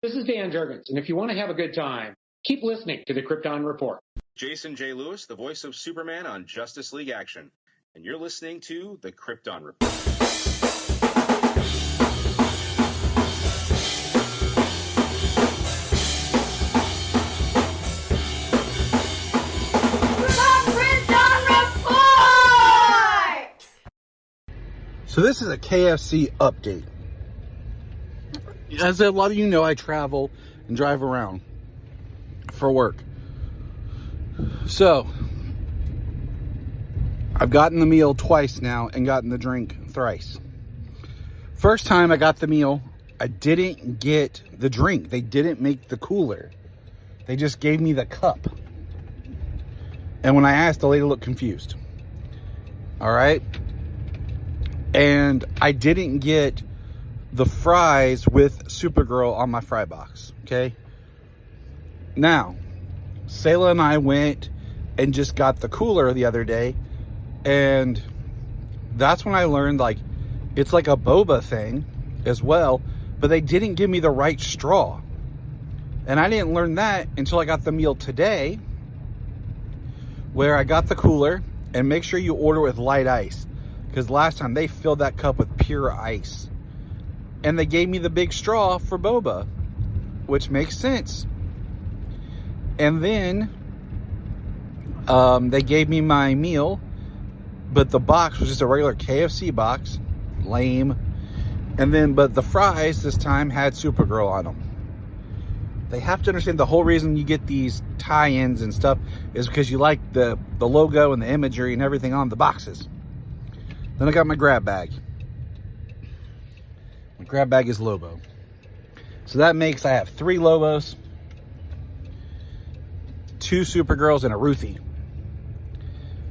This is Dan Jurgens, and if you want to have a good time, keep listening to the Krypton Report. Jason J. Lewis, the voice of Superman on Justice League Action, and you're listening to the Krypton Report. So this is a KFC update. As a lot of you know, I travel and drive around for work. So, I've gotten the meal twice now and gotten the drink thrice. First time I got the meal, I didn't get the drink. They didn't make the cooler. They just gave me the cup. And when I asked, the lady looked confused. All right? And I didn't get the fries with Supergirl on my fry box, okay? Now, Sayla and I went and just got the cooler the other day, and that's when I learned, like, it's like a boba thing as well, but they didn't give me the right straw. And I didn't learn that until I got the meal today, where I got the cooler, and make sure you order with light ice, because last time they filled that cup with pure ice. And they gave me the big straw for boba, which makes sense. And then they gave me my meal, but the box was just a regular KFC box. Lame. And then, but the fries this time had Supergirl on them. They have to understand the whole reason you get these tie-ins and stuff is because you like the logo and the imagery and everything on the boxes. Then I got my grab bag. My grab bag is Lobo. So that makes I have 3 Lobos, 2 Supergirls, and a Ruthie.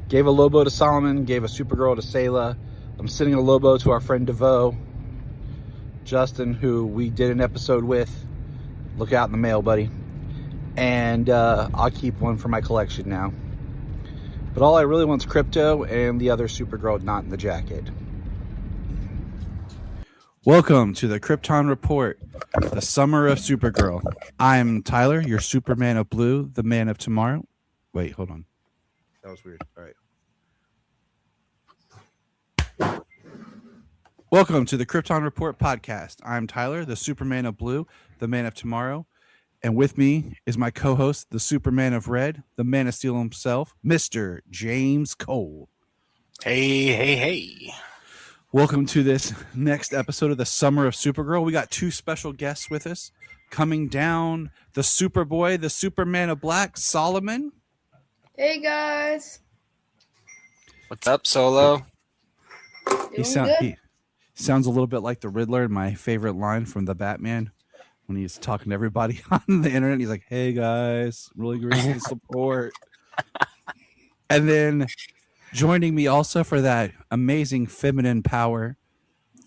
Gave a Lobo to Solomon, gave a Supergirl to Sayla. I'm sending a Lobo to our friend DeVoe, Justin, who we did an episode with. Look out in the mail, buddy. And I'll keep one for my collection now. But all I really want is Crypto and the other Supergirl not in the jacket. Welcome to the Krypton Report, the summer of Supergirl. I'm Tyler, your Superman of Blue, the man of tomorrow. Wait, hold on. That was weird. All right. Welcome to the Krypton Report podcast. I'm Tyler, the Superman of Blue, the man of tomorrow. And with me is my co-host, the Superman of Red, the Man of Steel himself, Mr. James Cole. Hey. Welcome to this next episode of the Summer of Supergirl. We got 2 special guests with us. Coming down, the Superboy, the Superman of Black, Solomon. Hey, guys. What's up, Solo? He sounds a little bit like the Riddler, my favorite line from the Batman. When he's talking to everybody on the internet, he's like, hey, guys, really great to support. And then joining me also for that amazing feminine power,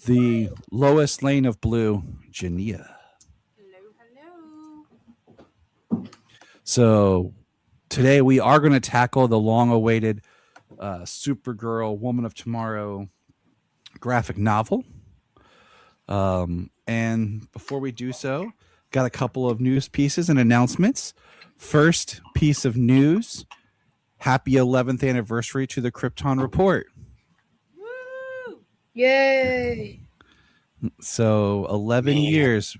the Lois Lane of Blue, Junia. Hello. So today we are going to tackle the long-awaited Supergirl Woman of Tomorrow graphic novel. And before we do so, got a couple of news pieces and announcements. First piece of news, happy 11th anniversary to the Krypton Report. Woo! Yay! So 11 years.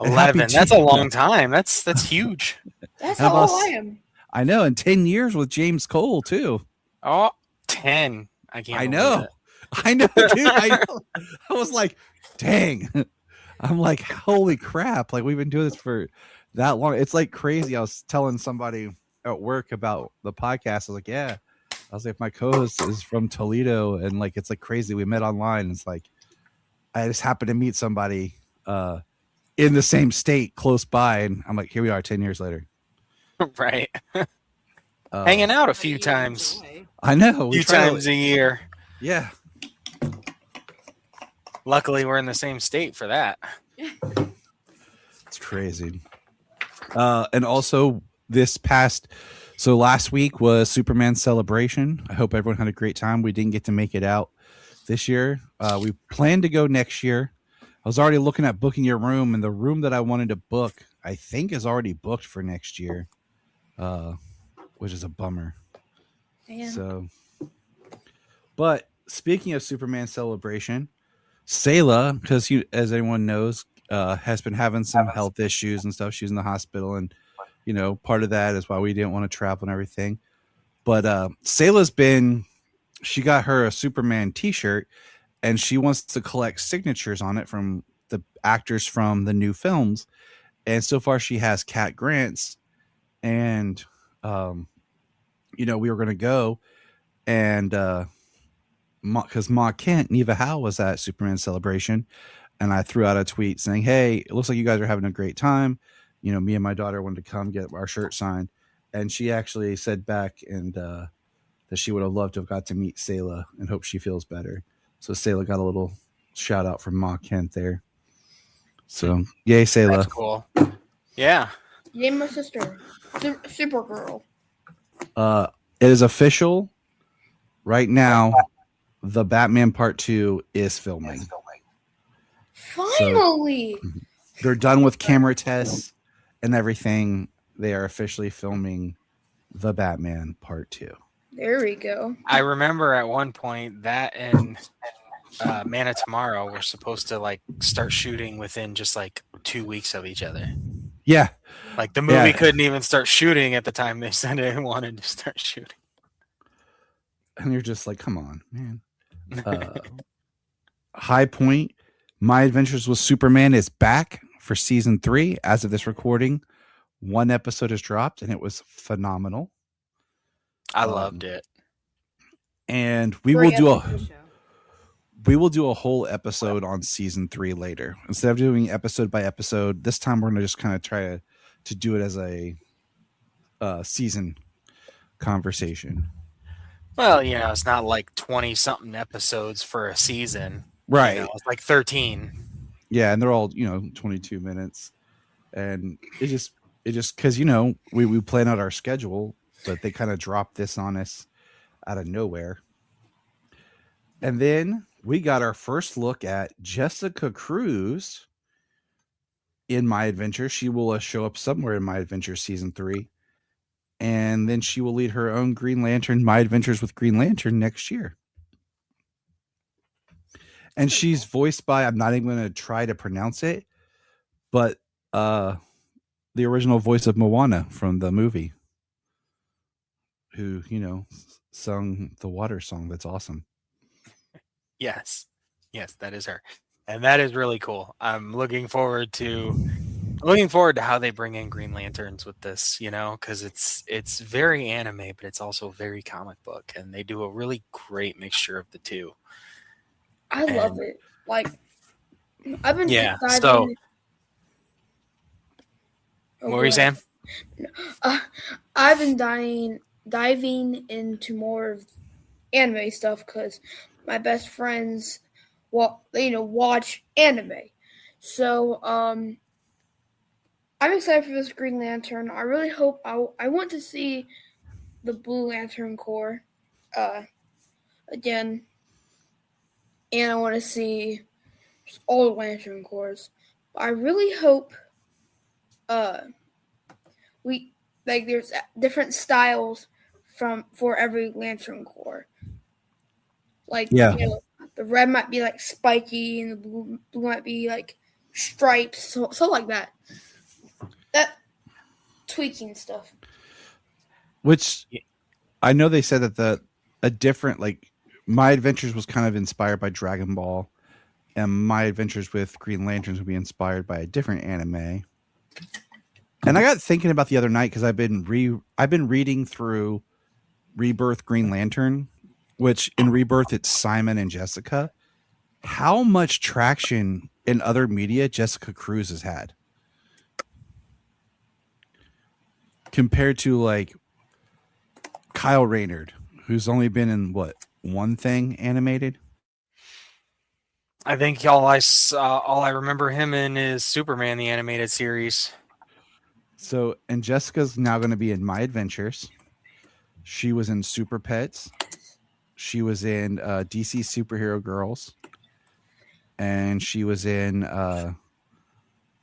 11. That's a long time. That's huge. That's how old I am. I know, and 10 years with James Cole, too. Oh, 10. I know. I know, dude. I know. I was like, dang. I'm like, holy crap. Like, we've been doing this for that long. It's like crazy. I was telling somebody at work about the podcast. I was like, yeah. I was like, my co-host is from Toledo, and like, it's like crazy. We met online. And it's like, I just happened to meet somebody in the same state close by. And I'm like, here we are 10 years later. Right. Hanging out a few times. I know. A few times a year. Yeah. Luckily, we're in the same state for that. It's crazy. And also so last week was Superman Celebration. I hope everyone had a great time. We didn't get to make it out this year. We plan to go next year, I was already looking at booking your room, and the room that I wanted to book, I think, is already booked for next year, which is a bummer. Man. So, but speaking of Superman Celebration, Sayla, because as anyone knows, has been having some health issues and stuff. She's in the hospital, and part of that is why we didn't want to travel and everything. But she got her a Superman T-shirt, and she wants to collect signatures on it from the actors from the new films. And so far, she has Cat Grant's, and we were going to go, and because Ma Kent, Neva Howe was at Superman Celebration, and I threw out a tweet saying, "Hey, it looks like you guys are having a great time. Me and my daughter wanted to come get our shirt signed," and she actually said back and that she would have loved to have got to meet Sayla and hope she feels better. So Sayla got a little shout out from Ma Kent there. So yay, Sayla! That's cool. Yeah. Yay, my sister, Supergirl. It is official right now. The Batman Part 2 is filming. Finally! So they're done with camera tests and everything. They are officially filming the Batman Part 2. There we go. I remember at one point that and Man of Tomorrow were supposed to start shooting within just 2 weeks of each other. Yeah. The movie couldn't even start shooting at the time they said they wanted to start shooting. And you're just like, come on, man. High Point, My Adventures with Superman is back for season 3. As of this recording, 1 episode has dropped, and it was phenomenal. I loved it. And we will do a whole episode on season 3 later. Instead of doing episode by episode, this time we're going to just kind of try to do it as a season conversation. Well, it's not 20-something episodes for a season. Right. It's 13. Yeah, and they're all, 22 minutes. And it just because, we plan out our schedule, but they kind of dropped this on us out of nowhere. And then we got our first look at Jessica Cruz in My Adventure. She will show up somewhere in My Adventure season 3. And then she will lead her own Green Lantern, My Adventures with Green Lantern, next year. And she's voiced by, I'm not even going to try to pronounce it, but the original voice of Moana from the movie, who, sung the water song. That's awesome. Yes, that is her. And that is really cool. I'm looking forward to how they bring in Green Lanterns with this, because it's very anime, but it's also very comic book, and they do a really great mixture of the two. I love it. I've been So what were you saying? I've been diving into more of anime stuff because my best friends watch anime. So I'm excited for this Green Lantern. I really hope I want to see the Blue Lantern Corps again, and I want to see all the Lantern Corps. I really hope there's different styles for every Lantern Corps. The red might be spiky, and the blue might be stripes, so like that. That tweaking stuff. Which I know they said that a different My Adventures was kind of inspired by Dragon Ball, and My Adventures with Green Lanterns would be inspired by a different anime. And I got thinking about the other night because I've been reading through Rebirth Green Lantern, which in Rebirth it's Simon and Jessica. How much traction in other media Jessica Cruz has had compared to Kyle Rayner, who's only been in one thing animated. I think all I remember him in is Superman the animated series. So, and Jessica's now going to be in My Adventures. She was in Super Pets. She was in DC Superhero Girls. and she was in the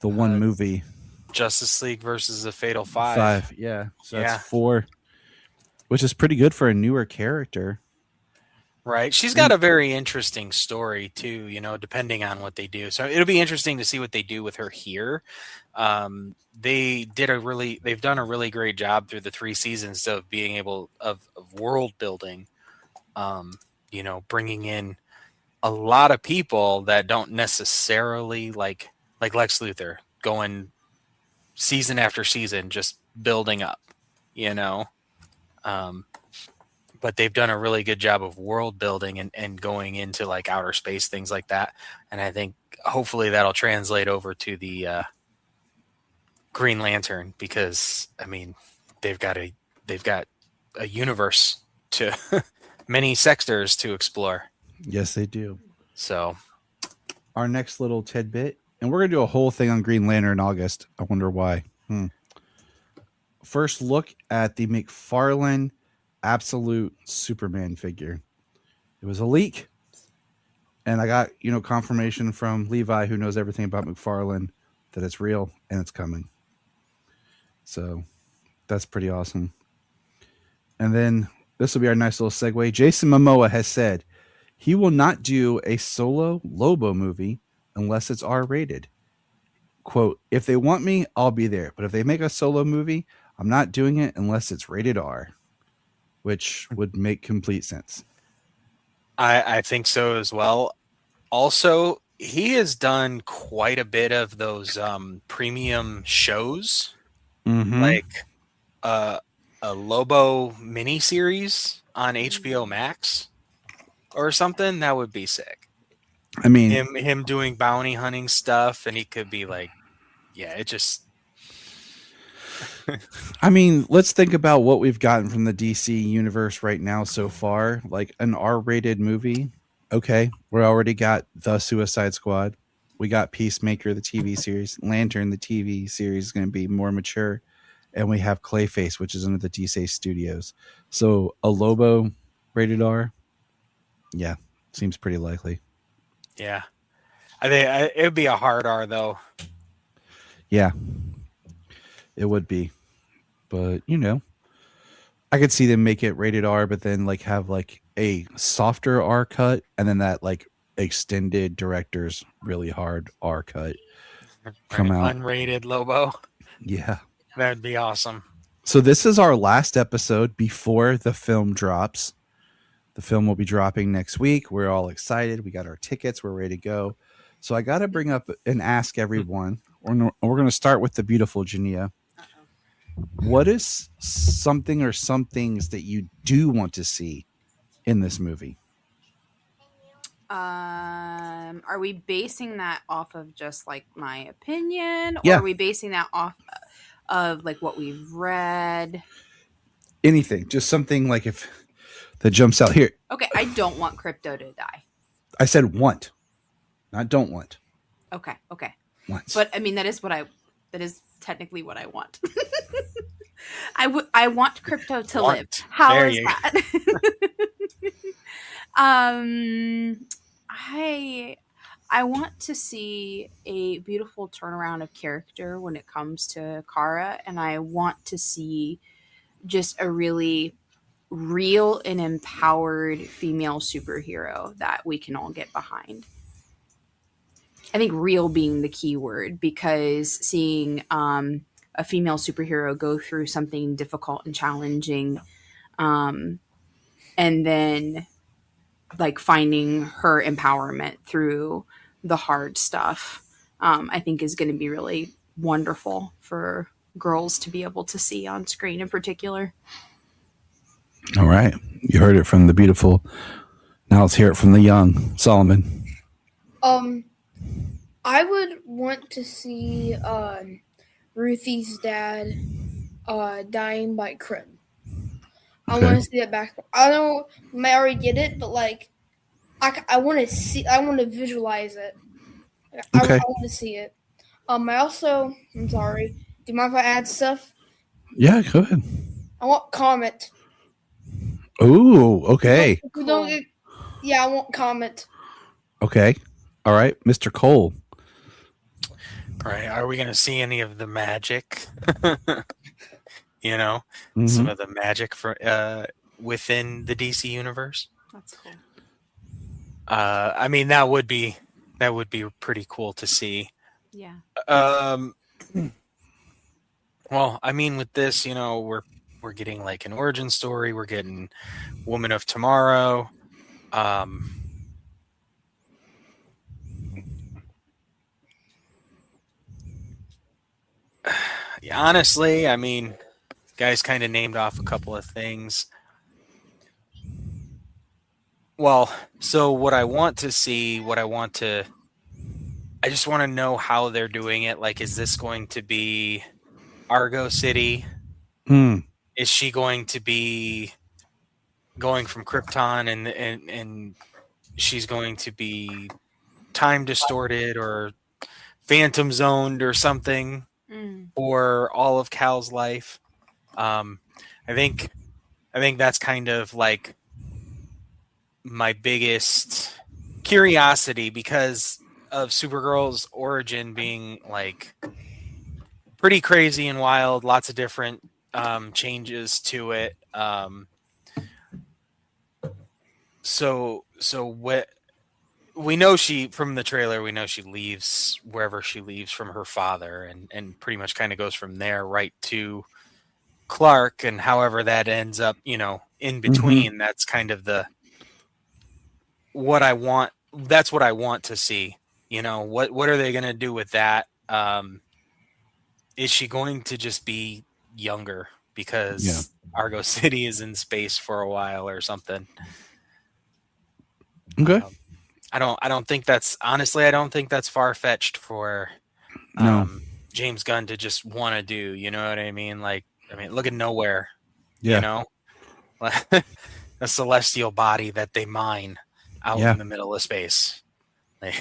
one movie Justice League versus the Fatal Five. 5. Yeah, so Yeah. that's 4, which is pretty good for a newer character. Right. She's got a very interesting story too, you know, depending on what they do. So it'll be interesting to see what they do with her here. They've done a really great job through the 3 seasons of being able of world building, you know, bringing in a lot of people that don't necessarily like Lex Luthor going season after season, just building up, you know. But they've done a really good job of world building and going into like outer space, things like that. And I think hopefully that'll translate over to the Green Lantern, because I mean they've got a universe to many sectors to explore. Yes, they do. So our next little tidbit, and we're gonna do a whole thing on Green Lantern in August. I wonder why. First look at the McFarlane Absolute Superman figure. It was a leak, and I got confirmation from Levi, who knows everything about McFarlane, that it's real and it's coming. So that's pretty awesome. And then this will be our nice little segue. Jason Momoa has said he will not do a solo Lobo movie unless it's R-rated. Quote, if they want me, I'll be there. But if they make a solo movie, I'm not doing it unless it's rated R, which would make complete sense. I think so as well. Also, he has done quite a bit of those premium shows, like a Lobo miniseries on HBO Max or something. That would be sick. I mean, him doing bounty hunting stuff, and he could be like, yeah, it just. I mean, let's think about what we've gotten from the DC universe right now so far. Like an R-rated movie. Okay, we already got The Suicide Squad. We got Peacemaker, the TV series. Lantern, the TV series, is going to be more mature. And we have Clayface, which is under the DC Studios. So a Lobo rated R, yeah, seems pretty likely. Yeah. I think it would be a hard R, though. Yeah, it would be. But, I could see them make it rated R, but then like have like a softer R cut, and then that like extended director's really hard R cut come out. Unrated Lobo. Yeah. That'd be awesome. So this is our last episode before the film drops. The film will be dropping next week. We're all excited. We got our tickets. We're ready to go. So I got to bring up and ask everyone, we're going to start with the beautiful Junia. What is something or some things that you do want to see in this movie? Are we basing that off of just like my opinion, or Yeah. are we basing that off of like what we've read? Anything, just something like if that jumps out here. Okay, I don't want Crypto to die. I said want, not don't want. Okay. Want. But I mean, that is technically what I want. I want Crypto to live. How There is you that? I want to see a beautiful turnaround of character when it comes to Kara, and I want to see just a really real and empowered female superhero that we can all get behind. I think real being the key word, because seeing a female superhero go through something difficult and challenging, and then like finding her empowerment through the hard stuff, I think is going to be really wonderful for girls to be able to see on screen in particular. All right. You heard it from the beautiful. Now let's hear it from the young Solomon. I would want to see Ruthie's dad dying by Krim. I want to see that back. I know Mary did it, but like, I want to see. I want to visualize it. I want to see it. I'm sorry. Do you mind if I add stuff? Yeah, go ahead. I want Comet. Ooh, okay. I want Comet. Okay. All right, Mr. Cole. All right. Are we going to see any of the magic? Mhm. Some of the magic for within the DC universe. That's cool. I mean, that would be pretty cool to see. Yeah. Well, I mean, with this, we're getting like an origin story. We're getting Woman of Tomorrow. Yeah, honestly, I mean, guys kind of named off a couple of things. Well, so what I want to see, I just want to know how they're doing it. Like, is this going to be Argo City? Hmm. Is she going to be going from Krypton and she's going to be time distorted or phantom zoned or something for all of Cal's life? I think that's kind of like my biggest curiosity because of Supergirl's origin being like pretty crazy and wild, lots of different changes to it. So what we know from the trailer, we know she leaves wherever she leaves from her father and pretty much kind of goes from there right to Clark, and however that ends up, in between, that's kind of what I want. That's what I want to see. What are they going to do with that? Is she going to just be younger because Argo City is in space for a while or something? Okay. I don't think that's far fetched for James Gunn to just want to do. You know what I mean? Like, look at Nowhere. Yeah. A celestial body that they mine out in the middle of space. I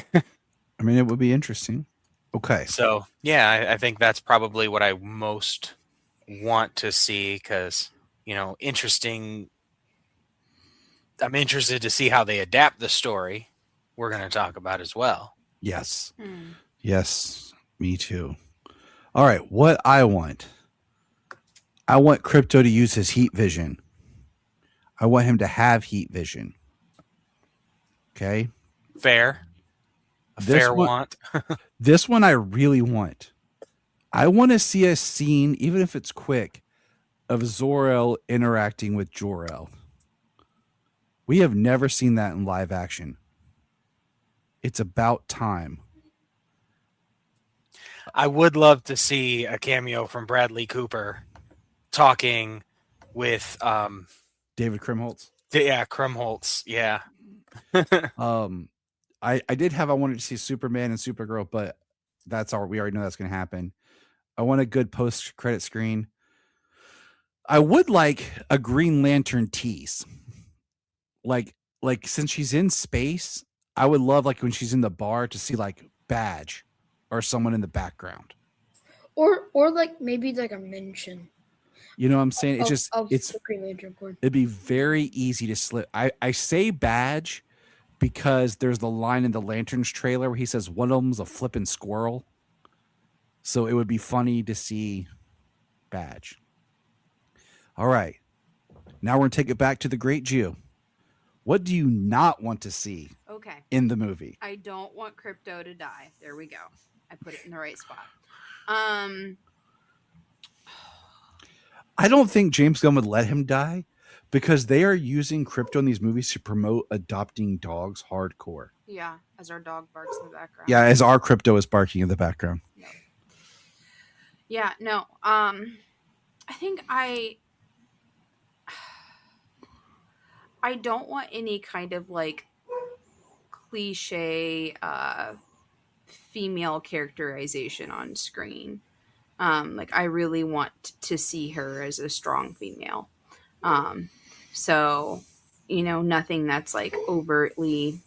mean, it would be interesting. Okay. So, yeah, I think that's probably what I most want to see because, interesting. I'm interested to see how they adapt the story we're going to talk about as well. Yes. Yes, me too. All right, what I want Crypto to use his heat vision. I want him to have heat vision. Okay? Fair. Fair want. This one I really want. I want to see a scene, even if it's quick, of Zor-El interacting with Jor-El. We have never seen that in live action. It's about time. I would love to see a cameo from Bradley Cooper talking with David Krumholtz. Yeah, Krumholtz. Yeah. I wanted to see Superman and Supergirl, but we already know that's going to happen. I want a good post-credit screen. I would like a Green Lantern tease. Like since she's in space, I would love like when she's in the bar to see like Badge or someone in the background. Or like maybe like a mention. You know what I'm saying? It's the Green Lantern Corps. It'd be very easy to slip. I say Badge because there's the line in the Lanterns trailer where he says one of them's a flippin' squirrel. So it would be funny to see Badge. All right. Now we're going to take it back to the Great Jew. What do you not want to see in the movie? I don't want Crypto to die. There we go. I put it in the right spot. I don't think James Gunn would let him die because they are using Crypto in these movies to promote adopting dogs hardcore. Yeah, as our dog barks in the background. Yeah, as our Crypto is barking in the background. No. Yeah, no. I think I don't want any kind of like cliche female characterization on screen. Like I really want to see her as a strong female. So, nothing that's like overtly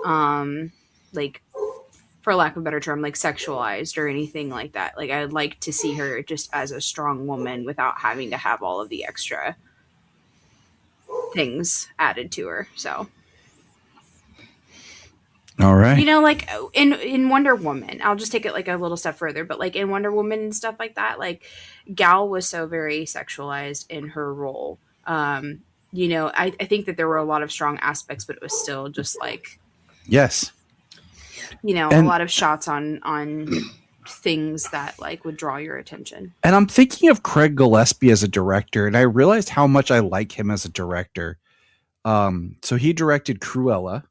like, for lack of a better term, like sexualized or anything like that. Like I'd like to see her just as a strong woman without having to have all of the extra things added to her. So All right. You know, like in Wonder Woman, I'll just take it like a little step further, but like in Wonder Woman and stuff like that, like Gal was so very sexualized in her role. You know, I think that there were a lot of strong aspects, but it was still just like, Yes. you know, And- a lot of shots on things that like would draw your attention. And I'm thinking of Craig Gillespie as a director, and I realized how much I like him as a director. So he directed Cruella,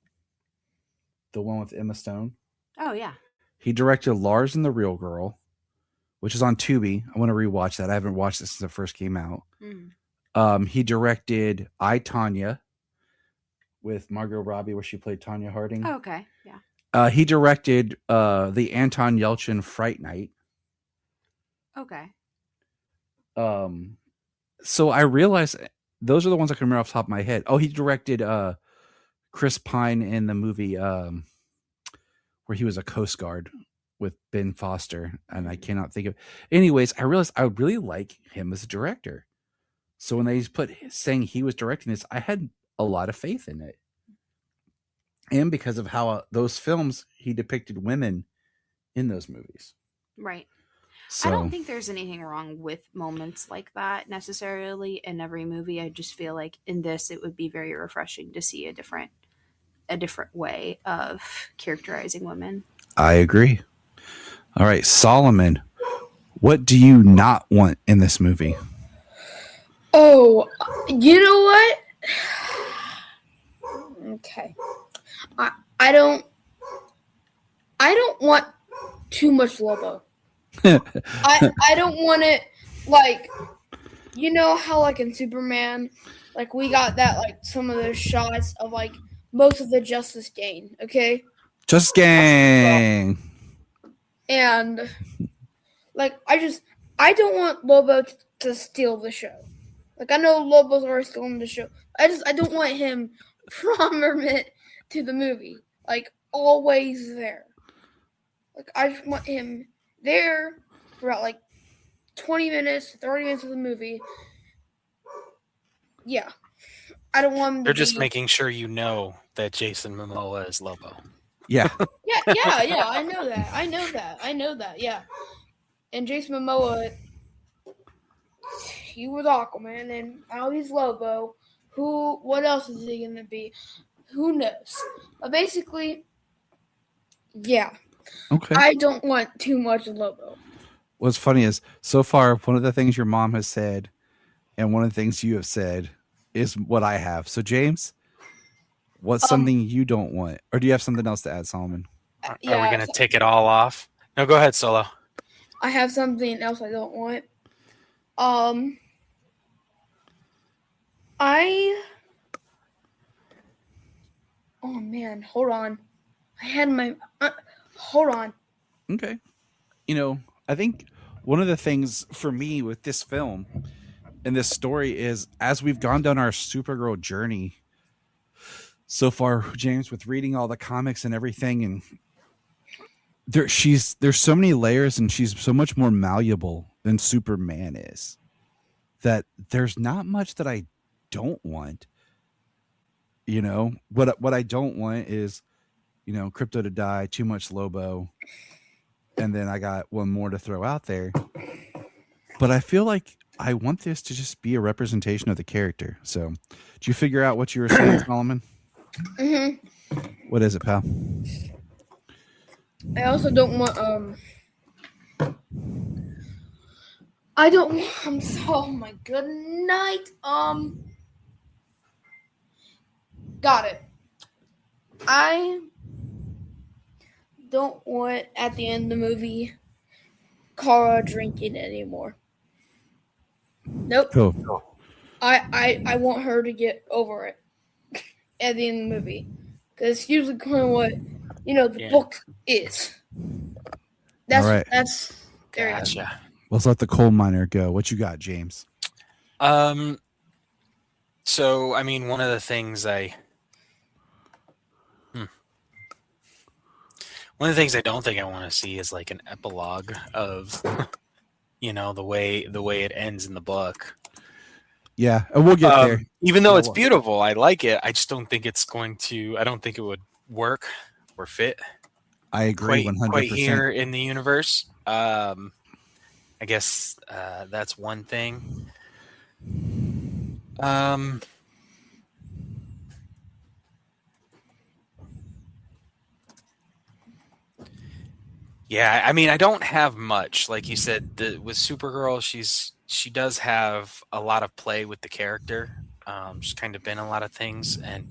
the one with Emma Stone. Oh yeah. He directed Lars and the Real Girl, which is on Tubi. I want to rewatch that. I haven't watched it since it first came out. He directed I, Tonya with Margot Robbie, where she played Tanya Harding. Oh, okay. Yeah. He directed the Anton Yelchin Fright Night. Okay. So I realized those are the ones I can remember off the top of my head. Oh, he directed Chris Pine in the movie where he was a Coast Guard with Ben Foster, and I cannot think of. Anyways, I realized I really like him as a director. So when they saying he was directing this, I had a lot of faith in it, and because of how those films he depicted women in those movies. Right. So, I don't think there's anything wrong with moments like that necessarily in every movie. I just feel like in this, it would be very refreshing to see a different way of characterizing women. I agree. All right, Solomon, what do you not want in this movie? Oh, you know what? Okay. I don't want too much Lobo. I don't want it like, you know how like in Superman, like we got that like some of those shots of like most of the Justice Gang, okay? Just Gang. And like I don't want Lobo to steal the show. Like I know Lobo's already stealing the show. I don't want him prominent to the movie. Like always there. Like I just want him there for about like 20 minutes, 30 minutes of the movie. Yeah. I don't want him to They're just making sure you know that Jason Momoa is Lobo. Yeah. Yeah, I know that, yeah. And Jason Momoa, he was Aquaman, and now he's Lobo. What else is he gonna be? Who knows? But basically, yeah. Okay. I don't want too much Lobo. What's funny is, so far, one of the things your mom has said and one of the things you have said is what I have. So, James, what's something you don't want? Or do you have something else to add, Solomon? Are we going to take it all off? No, go ahead, Solo. I have something else I don't want. Oh, man, hold on. I had my... hold on. Okay. You know, I think one of the things for me with this film and this story is, as we've gone down our Supergirl journey so far, James, with reading all the comics and everything, and there's so many layers, and she's so much more malleable than Superman is, that there's not much that I don't want. You know, what I don't want is, you know, Crypto to die, too much Lobo, and then I got one more to throw out there. But I feel like I want this to just be a representation of the character. So, did you figure out what you were saying, Solomon? Mm-hmm. What is it, pal? I also don't want, oh my good night. Got it. I don't want, at the end of the movie, Kara drinking anymore. Nope. Cool. I want her to get over it at the end of the movie. Because it's usually kind of what, the book is. That's, all right. That's, there Gotcha. Let's let the coal miner go. What you got, James? So, I mean, one of the things one of the things I don't think I want to see is like an epilogue of, the way it ends in the book. Yeah, and we'll get there. Even though it's beautiful, I like it. I just don't think it's going to. I don't think it would work were fit I agree quite 100%. here in the universe. I guess that's one thing. Yeah, I mean, I don't have much. Like you said, with Supergirl, she does have a lot of play with the character. She's kind of been a lot of things, and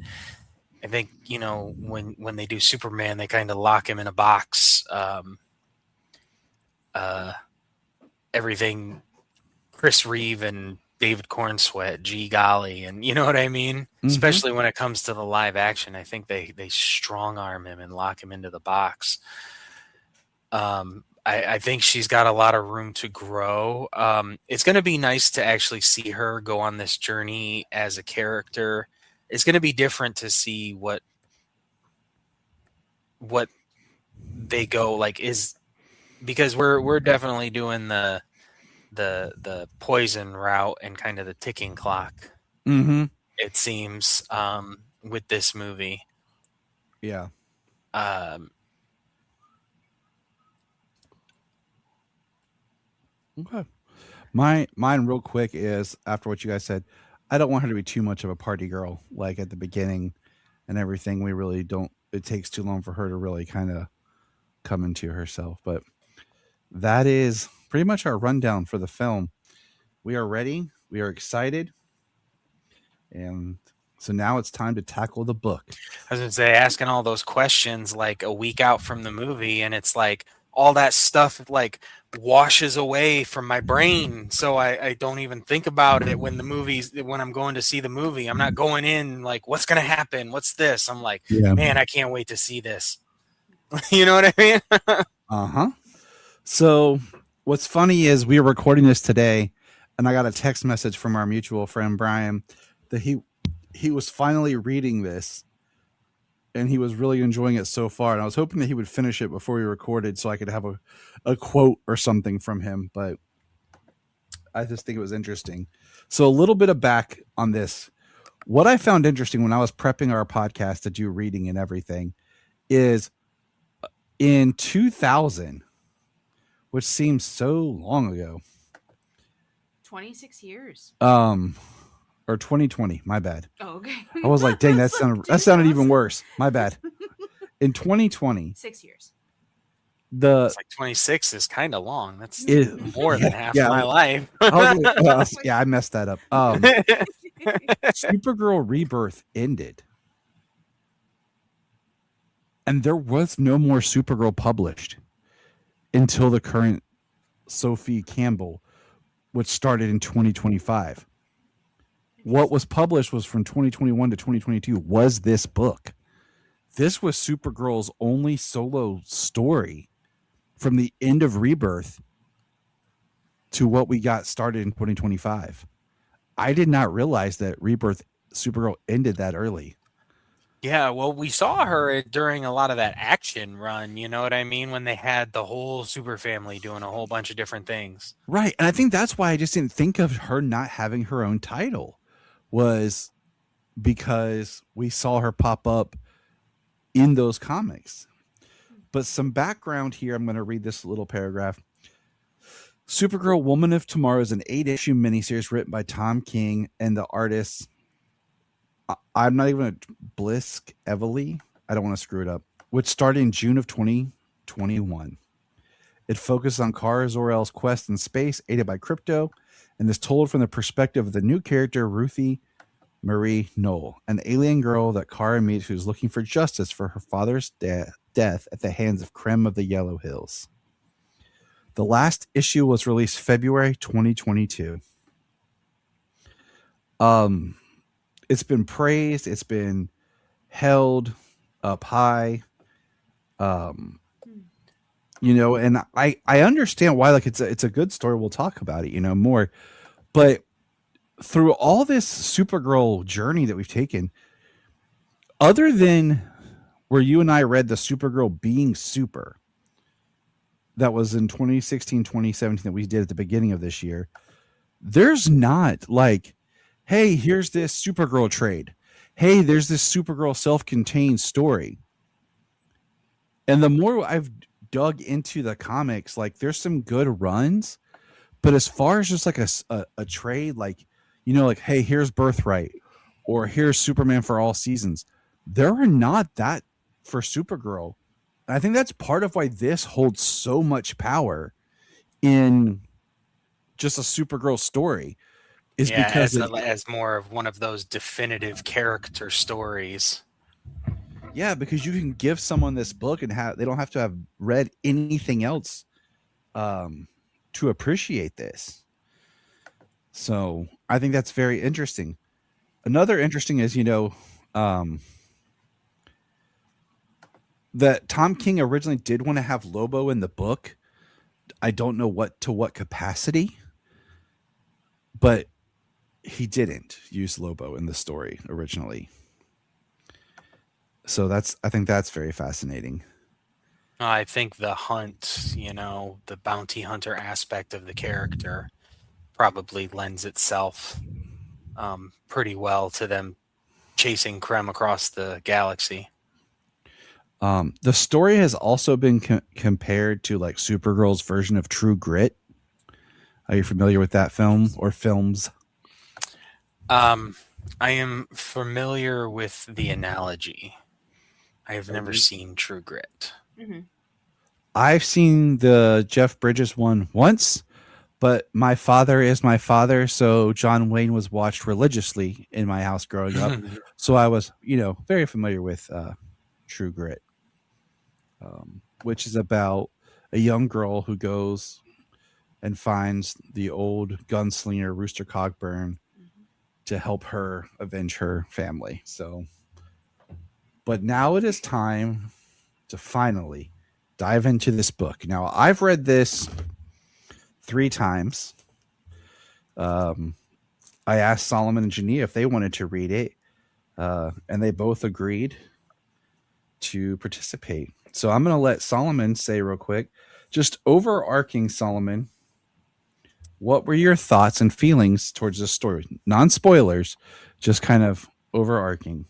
I think when they do Superman, they kind of lock him in a box. Everything Chris Reeve and David Cornsweat, gee golly, and you know what I mean. Especially when it comes to the live action, I think they strong arm him and lock him into the box. I think she's got a lot of room to grow. It's going to be nice to actually see her go on this journey as a character. It's going to be different to see what they go like is because we're definitely doing the poison route and kind of the ticking clock. It seems with this movie. Yeah. Okay. Mine real quick is after what you guys said, I don't want her to be too much of a party girl like at the beginning and everything. We really don't. It takes too long for her to really kind of come into herself. But that is pretty much our rundown for the film. We are ready. We are excited. And so now it's time to tackle the book. I was going to say, asking all those questions like a week out from the movie, and it's like all that stuff like washes away from my brain, so I don't even think about it when I'm going to see the movie. I'm not going in like, what's going to happen? What's this? I'm like, man, I can't wait to see this. You know what I mean? Uh-huh. So what's funny is we were recording this today, and I got a text message from our mutual friend Brian that he was finally reading this and he was really enjoying it so far. And I was hoping that he would finish it before we recorded so I could have a quote or something from him. But I just think it was interesting. So a little bit of back on this. What I found interesting when I was prepping our podcast to do reading and everything is in 2000, which seems so long ago. 26 years. Or 2020, my bad. Oh, okay. I was like, dang, that sounded even worse. My bad. In 2020, 6 years. It's like 26 is kind of long. That's it, more than half my life. I messed that up. Supergirl Rebirth ended, and there was no more Supergirl published until the current Sophie Campbell, which started in 2025. What was published was from 2021 to 2022 was this book. This was Supergirl's only solo story from the end of Rebirth to what we got started in 2025. I did not realize that Rebirth Supergirl ended that early. Yeah, well, we saw her during a lot of that action run, you know what I mean? When they had the whole super family doing a whole bunch of different things. Right. And I think that's why I just didn't think of her not having her own title, was because we saw her pop up in those comics. But some background here, I'm going to read this little paragraph. Supergirl Woman of Tomorrow is an 8-issue miniseries written by Tom King and the artists. I'm not even Blisk Evely. I don't want to screw it up. Which started in June of 2021. It focuses on Kara Zor-El's quest in space, aided by Crypto, and is told from the perspective of the new character Ruthie Marie Knoll, an alien girl that Kara meets who's looking for justice for her father's death at the hands of Krem of the Yellow Hills. The last issue was released February 2022. It's been praised. It's been held up high. And I understand why, like, it's a good story. We'll talk about it, more. But through all this Supergirl journey that we've taken, other than where you and I read the Supergirl Being Super, that was in 2016, 2017 that we did at the beginning of this year, there's not like, hey, here's this Supergirl trade. Hey, there's this Supergirl self-contained story. And the more I've dug into the comics, like there's some good runs, but as far as just like a trade, like, you know, like, hey, here's Birthright or here's Superman for all seasons, there are not that for Supergirl. And I think that's part of why this holds so much power in just a Supergirl story, is because as more of one of those definitive character stories. Yeah, because you can give someone this book and they don't have to have read anything else to appreciate this. So I think that's very interesting. Another interesting is, you know, that Tom King originally did want to have Lobo in the book. I don't know what capacity, but he didn't use Lobo in the story originally. So I think that's very fascinating. I think the hunt, you know, the bounty hunter aspect of the character probably lends itself pretty well to them chasing Krem across the galaxy. The story has also been compared to like Supergirl's version of True Grit. Are you familiar with that film or films? I am familiar with the analogy. I have never seen True Grit. Mm-hmm. I've seen the Jeff Bridges one once, but my father is my father, so John Wayne was watched religiously in my house growing up. So I was, you know, very familiar with True Grit, which is about a young girl who goes and finds the old gunslinger Rooster Cogburn to help her avenge her family. So, but now it is time to finally dive into this book. Now, I've read this 3 times. I asked Solomon and Junia if they wanted to read it, and they both agreed to participate. So I'm going to let Solomon say real quick, just overarching, Solomon, what were your thoughts and feelings towards this story? Non-spoilers, just kind of overarching.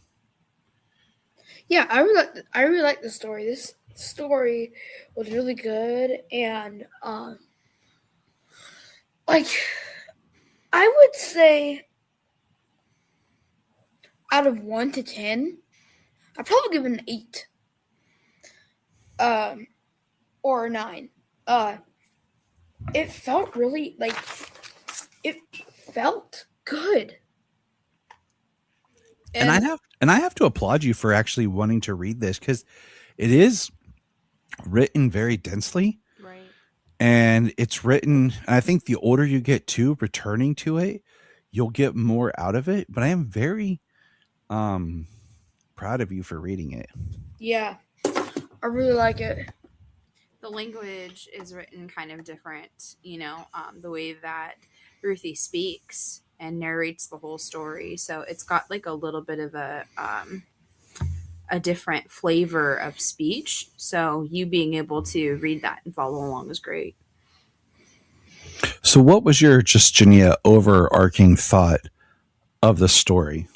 Yeah, I really like the story. This story was really good, and like I would say out of 1 to 10, I'd probably give it an 8. Or a 9. It felt really it felt good. And I have to applaud you for actually wanting to read this, because it is written very densely. Right. And it's written, and I think the older you get to returning to it, you'll get more out of it. But I am very proud of you for reading it. Yeah, I really like it. The language is written kind of different, you know, the way that Ruthie speaks and narrates the whole story. So it's got like a little bit of a different flavor of speech. So you being able to read that and follow along is great. So what was your, just Junia, overarching thought of the story?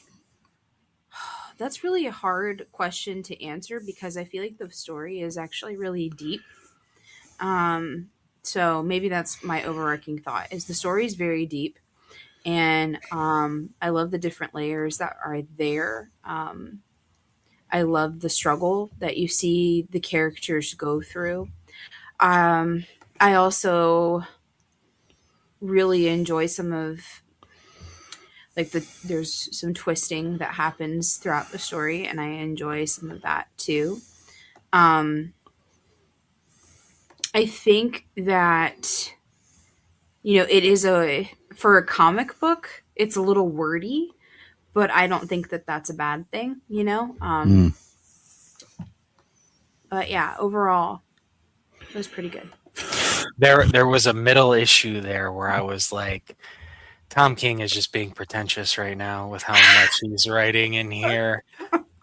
That's really a hard question to answer because I feel like the story is actually really deep. So maybe that's my overarching thought, is the story is very deep, and I love the different layers that are there. I love the struggle that you see the characters go through. I also really enjoy some of there's some twisting that happens throughout the story, and I enjoy some of that too. I think that, you know, it is for a comic book, it's a little wordy, but I don't think that that's a bad thing, you know? But yeah, overall, it was pretty good. There was a middle issue there where I was like, Tom King is just being pretentious right now with how much he's writing in here.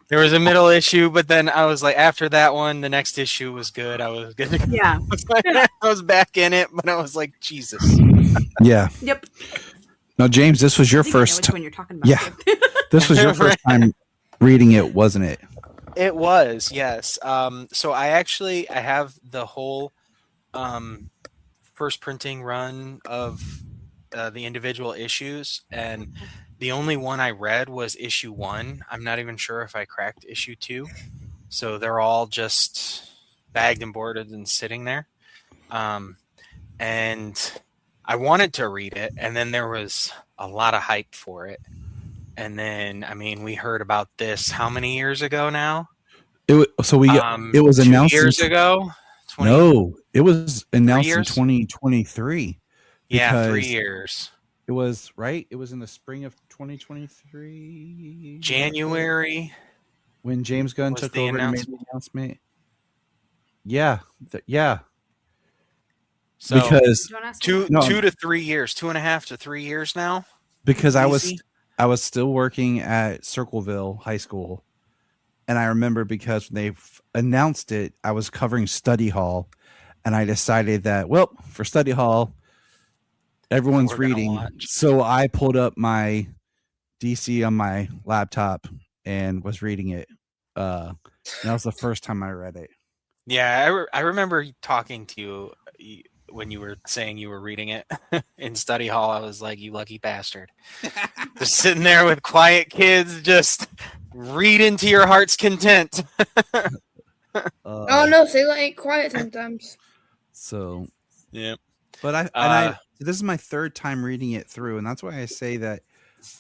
There was a middle issue, but then I was like, after that one, the next issue was good. I was good. Yeah. I was back in it, but I was like, Jesus. Yeah. Yep. Now, James, this was your first time. When you're talking about this was your first time reading it, wasn't it? It was, yes. So I have the whole first printing run of the individual issues, and the only one I read was issue 1. I'm not even sure if I cracked issue 2. So they're all just bagged and boarded and sitting there. And I wanted to read it, and then there was a lot of hype for it. And then, I mean, we heard about this how many years ago now? It was 2 announced years ago. 20, No, it was announced in years? 2023. Yeah, 3 because years. It was right. It was in the spring of 2023, January. when James Gunn was took the over and made the announcement. Yeah, yeah. So Because Do you wanna ask two, me? No. 2 to 3 years, 2.5 to 3 years now. because Easy. I was still working at Circleville High School, and I remember because when they announced it, I was covering study hall, and I decided that, well, for study hall, everyone's We're gonna reading, watch. so I pulled up my DC on my laptop and was reading it. That was the first time I read it. Yeah, I remember talking to you when you were saying you were reading it in study hall. I was like, you lucky bastard. Just sitting there with quiet kids, just reading to your heart's content. Oh no, Sailor ain't quiet sometimes. So, Yeah. but this is my third time reading it through, and that's why I say that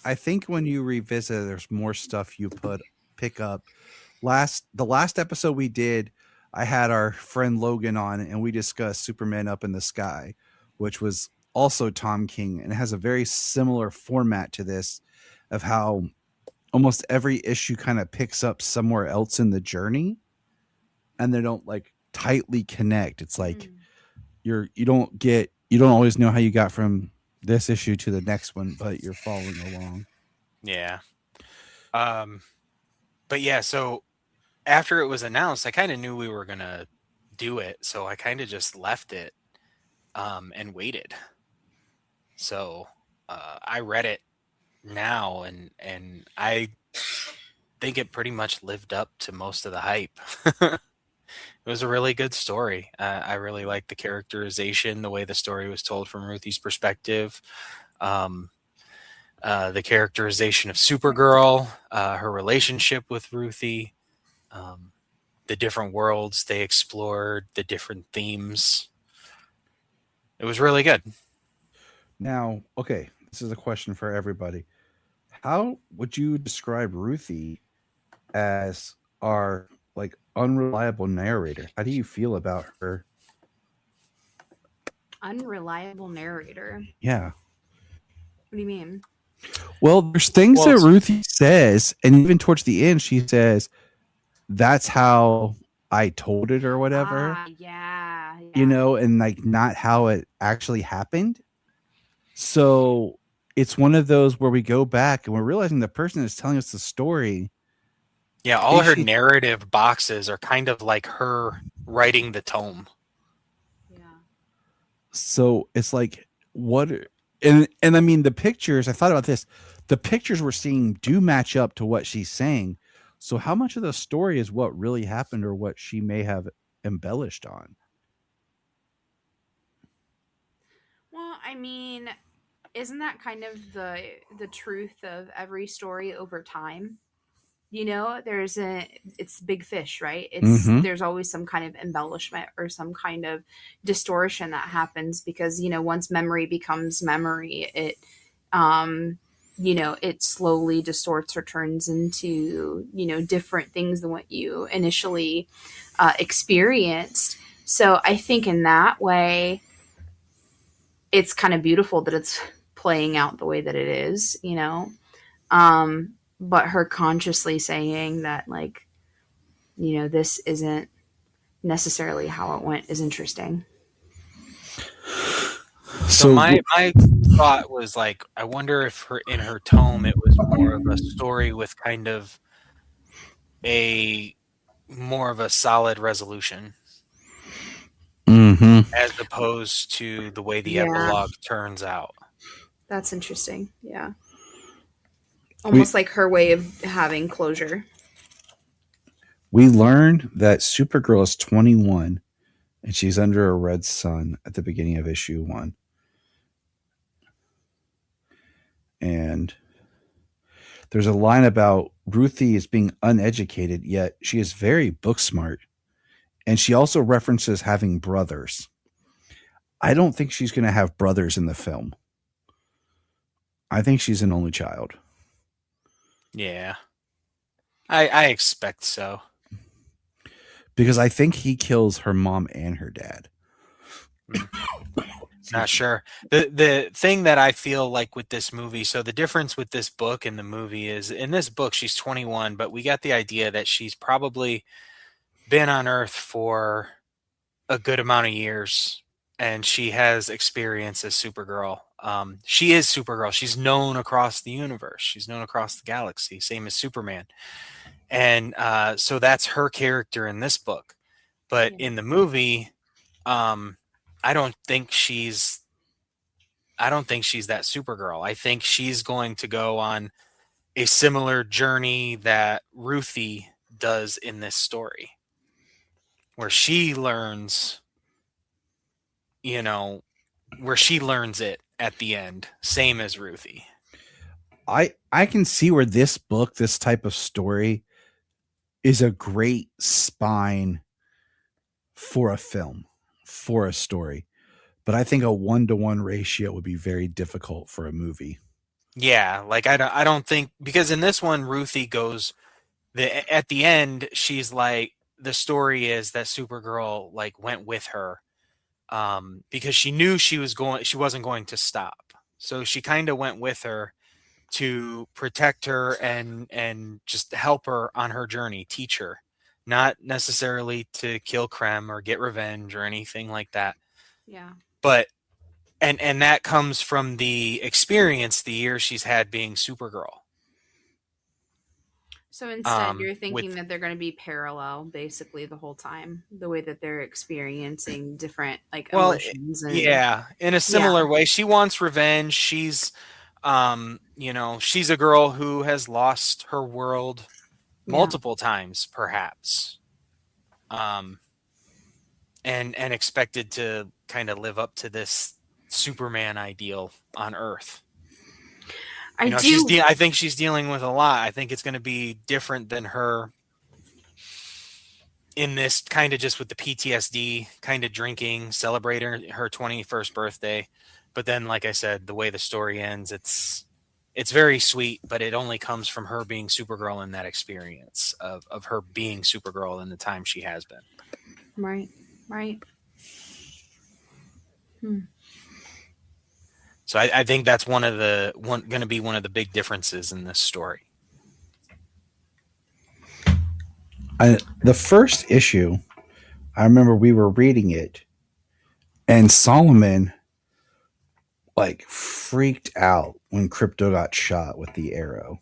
I think when you revisit, there's more stuff you pick up. The last episode we did, I had our friend Logan on, and we discussed Superman Up in the Sky, which was also Tom King, and it has a very similar format to this, of how almost every issue kind of picks up somewhere else in the journey, and they don't like tightly connect. It's like you don't always know how you got from this issue to the next one, but you're following along. Yeah. But yeah, so after it was announced, I kind of knew we were going to do it. So I kind of just left it and waited. So I read it now, and I think it pretty much lived up to most of the hype. It was a really good story. I really liked the characterization, the way the story was told from Ruthie's perspective. The characterization of Supergirl, her relationship with Ruthie, the different worlds they explored, the different themes. It was really good. Now, okay, this is a question for everybody. How would you describe Ruthie as our like unreliable narrator? How do you feel about her? Unreliable narrator. Yeah. What do you mean? Well, there's things Well, that Ruthie says, and even towards the end, she says, "That's how I told it," or whatever. Yeah. You know, and like not how it actually happened. So it's one of those where we go back and we're realizing the person that's telling us the story. Yeah, all her She- narrative boxes are kind of like her writing the tome. Yeah. So it's like, what? And I mean, the pictures, I thought about this. The pictures we're seeing do match up to what she's saying. So how much of the story is what really happened or what she may have embellished on? Well, I mean, isn't that kind of the truth of every story over time? You know, it's big fish, right? There's always some kind of embellishment or some kind of distortion that happens because, you know, once memory becomes memory, it it slowly distorts or turns into, different things than what you initially experienced. So I think in that way, it's kind of beautiful that it's playing out the way that it is, but her consciously saying that, like, this isn't necessarily how it went is interesting. So my thought was like, I wonder if in her tome it was more of a story with kind of more of a solid resolution, as opposed to the way the epilogue turns out. That's interesting. Yeah. Almost like her way of having closure. We learn that Supergirl is 21 and she's under a red sun at the beginning of issue 1. And there's a line about Ruthie is being uneducated, yet she is very book smart. And she also references having brothers. I don't think she's going to have brothers in the film. I think she's an only child. Yeah. I expect so. Because I think he kills her mom and her dad. Not sure. The thing that I feel like with this movie, so the difference with this book and the movie is, in this book she's 21, but we got the idea that she's probably been on Earth for a good amount of years, and she has experience as Supergirl. She is Supergirl. She's known across the universe. She's known across the galaxy, same as Superman. And so that's her character in this book. But in the movie, I don't think she's that Supergirl. I think she's going to go on a similar journey that Ruthie does in this story, where she learns, where she learns it at the end, same as Ruthie. I can see where this book, this type of story, is a great spine for a film, for a story. But I think a 1-to-1 ratio would be very difficult for a movie. Yeah, like I don't think, because in this one Ruthie goes at the end, she's like, the story is that Supergirl like went with her because she knew she wasn't going to stop. So she kind of went with her to protect her and just help her on her journey, teach her, not necessarily to kill Krem or get revenge or anything like that. Yeah. But and that comes from the experience, the years she's had being Supergirl. So instead, you're thinking that they're going to be parallel basically the whole time, the way that they're experiencing different emotions. Yeah, in a similar way. She wants revenge. She's she's a girl who has lost her world multiple times, perhaps, and expected to kind of live up to this Superman ideal on Earth. I think she's dealing with a lot. I think it's going to be different than her in this, kind of just with the PTSD, kind of drinking, celebrating her 21st birthday. But then, like I said, the way the story ends, it's very sweet, but it only comes from her being Supergirl in that experience of her being Supergirl in the time she has been. Right. So I think that's going to be one of the big differences in this story. The first issue, I remember we were reading it, and Solomon like freaked out when Krypto got shot with the arrow.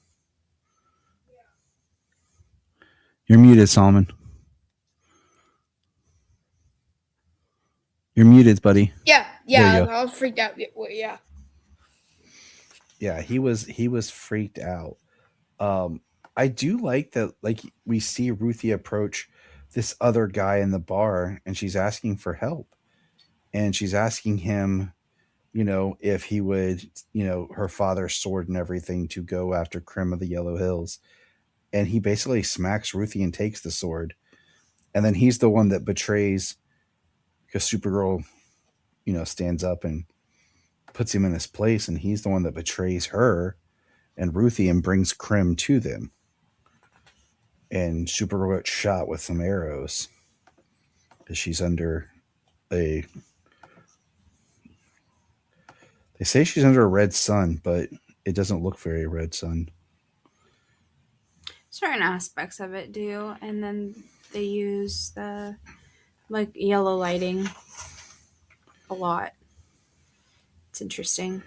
You're muted, Solomon. You're muted, buddy. Yeah, I was freaked out. Yeah. Yeah, he was freaked out. I do like that, like, we see Ruthie approach this other guy in the bar, and she's asking for help. And she's asking him, if he would, her father's sword and everything, to go after Krem of the Yellow Hills. And he basically smacks Ruthie and takes the sword. And then he's the one that betrays, because Supergirl, stands up and puts him in his place, and he's the one that betrays her and Ruthie and brings Krem to them. And Supergirl gets shot with some arrows because she's under they say she's under a red sun, but it doesn't look very red sun. Certain aspects of it do, and then they use the yellow lighting a lot. It's interesting.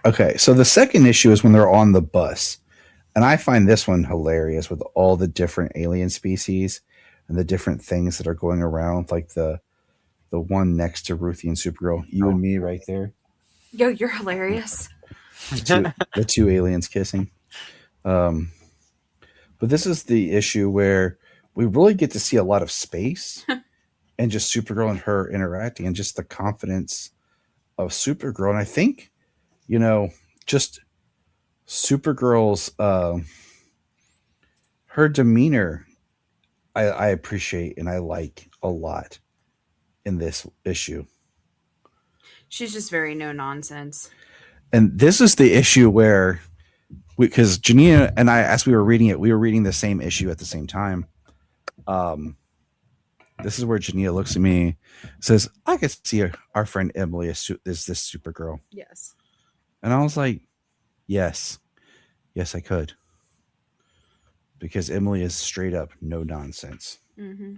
Okay, so the second issue is when they're on the bus. And I find this one hilarious with all the different alien species and the different things that are going around, like the one next to Ruthie and Supergirl. You and me right there. Yo, you're hilarious. The two aliens kissing. But this is the issue where we really get to see a lot of space and just Supergirl and her interacting and just the confidence of Supergirl. And I think, just Supergirl's her demeanor I appreciate and I like a lot in this issue. She's just very no nonsense. And this is the issue where, because Junia and I, as we were reading it, we were reading the same issue at the same time. This is where Junia looks at me, says, "I could see our friend Emily is this Supergirl." Yes. And I was like, yes, I could. Because Emily is straight up no nonsense. Mm-hmm.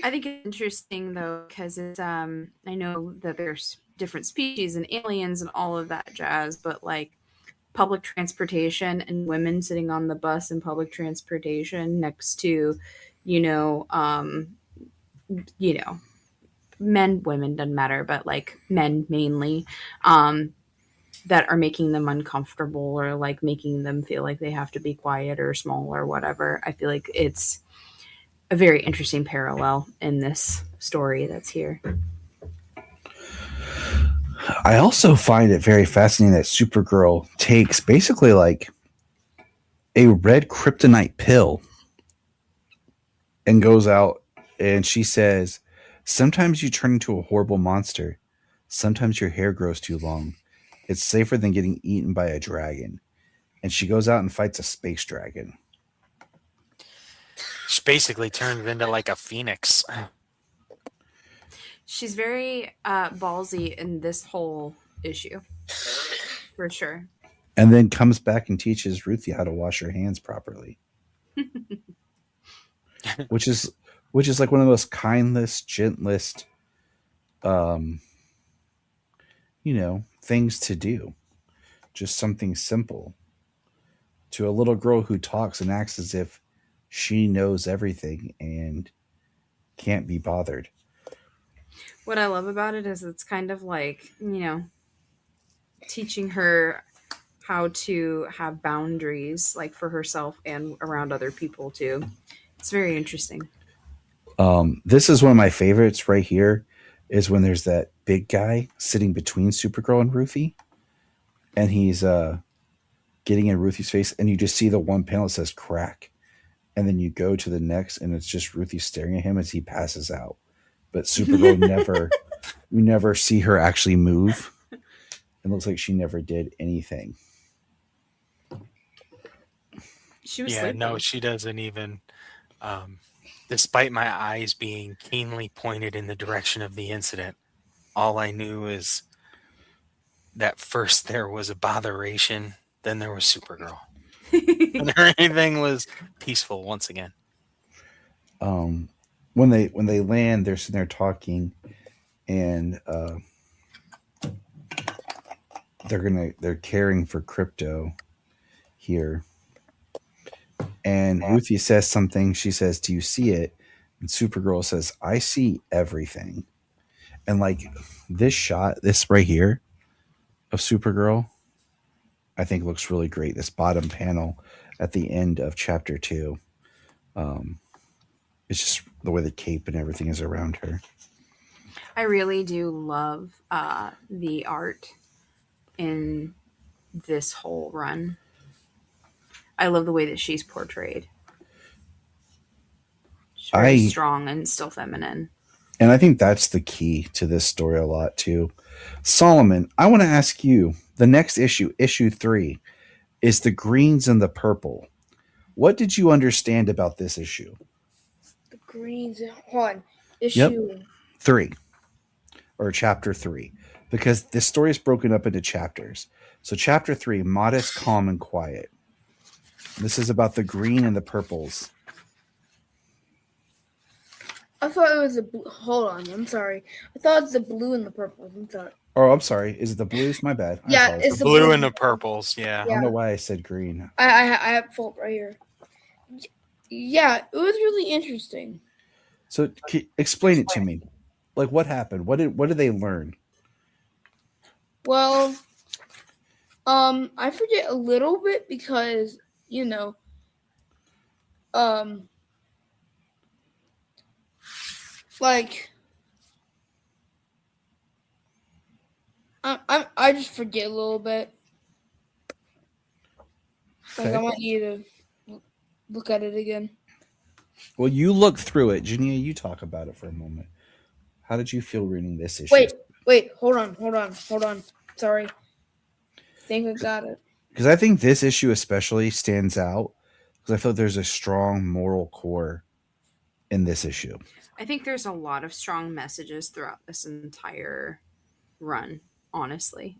I think it's interesting though, because it's I know that there's different species and aliens and all of that jazz, but like public transportation and women sitting on the bus in public transportation next to, men, women, doesn't matter, but like men mainly, that are making them uncomfortable or like making them feel like they have to be quiet or small or whatever. I feel like it's a very interesting parallel in this story that's here. I also find it very fascinating that Supergirl takes basically like a red kryptonite pill and goes out and she says, "Sometimes you turn into a horrible monster. Sometimes your hair grows too long. It's safer than getting eaten by a dragon." And she goes out and fights a space dragon. She basically turned into like a phoenix. She's very ballsy in this whole issue, for sure. And then comes back and teaches Ruthie how to wash her hands properly. which is like one of the most kindest, gentlest, things to do. Just something simple to a little girl who talks and acts as if she knows everything and can't be bothered. What I love about it is it's kind of like, teaching her how to have boundaries, like for herself and around other people too. It's very interesting. This is one of my favorites right here, is when there's that big guy sitting between Supergirl and Ruthie, and he's getting in Ruthie's face, and you just see the one panel that says crack, and then you go to the next, and it's just Ruthie staring at him as he passes out. But Supergirl you never see her actually move. It looks like she never did anything. She was sleeping. No, she doesn't even. Despite my eyes being keenly pointed in the direction of the incident, all I knew is that first there was a botheration, then there was Supergirl. And everything was peaceful once again. When they land, they're sitting there talking, and they're caring for Crypto here. And Ruthie says something. She says, "Do you see it?" And Supergirl says, "I see everything." And like this shot, this right here of Supergirl, I think looks really great. This bottom panel at the end of chapter 2. It's just the way the cape and everything is around her. I really do love the art in this whole run. I love the way that she's portrayed. She's very strong and still feminine. And I think that's the key to this story a lot too. Solomon, I want to ask you, the next issue, issue 3, is the greens and the purple. What did you understand about this issue? The greens, issue 3, or chapter 3, because this story is broken up into chapters. So chapter 3, modest, calm, and quiet. This is about the green and the purples. I thought it was the blue. Hold on, I'm sorry. I thought it was the blue and the purples. I'm sorry. Oh, I'm sorry. Is it the blues? My bad. Yeah, it's the blue and the purples. Yeah. I don't know why I said green. I have fault right here. Yeah, it was really interesting. So explain it to me. Like, what happened? What did they learn? Well, I forget a little bit because like I just forget a little bit. Like Okay. I might need to look at it again. Well, you look through it. Junia, you talk about it for a moment. How did you feel reading this issue? Wait, hold on. Sorry. Think I got it. Because I think this issue especially stands out because I feel like there's a strong moral core in this issue. I think there's a lot of strong messages throughout this entire run, honestly.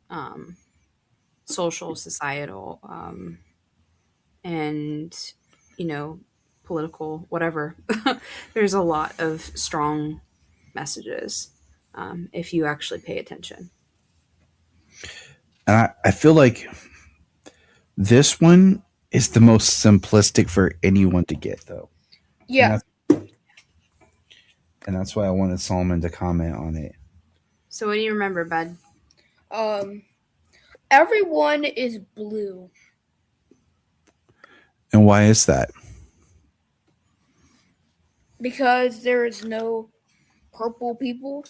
Social, societal, and, you know, political, whatever. There's a lot of strong messages if you actually pay attention. And I feel like this one is the most simplistic for anyone to get, though. Yeah. And that's why I wanted Solomon to comment on it. So what do you remember, bud? Everyone is blue. And why is that? Because there is no purple people.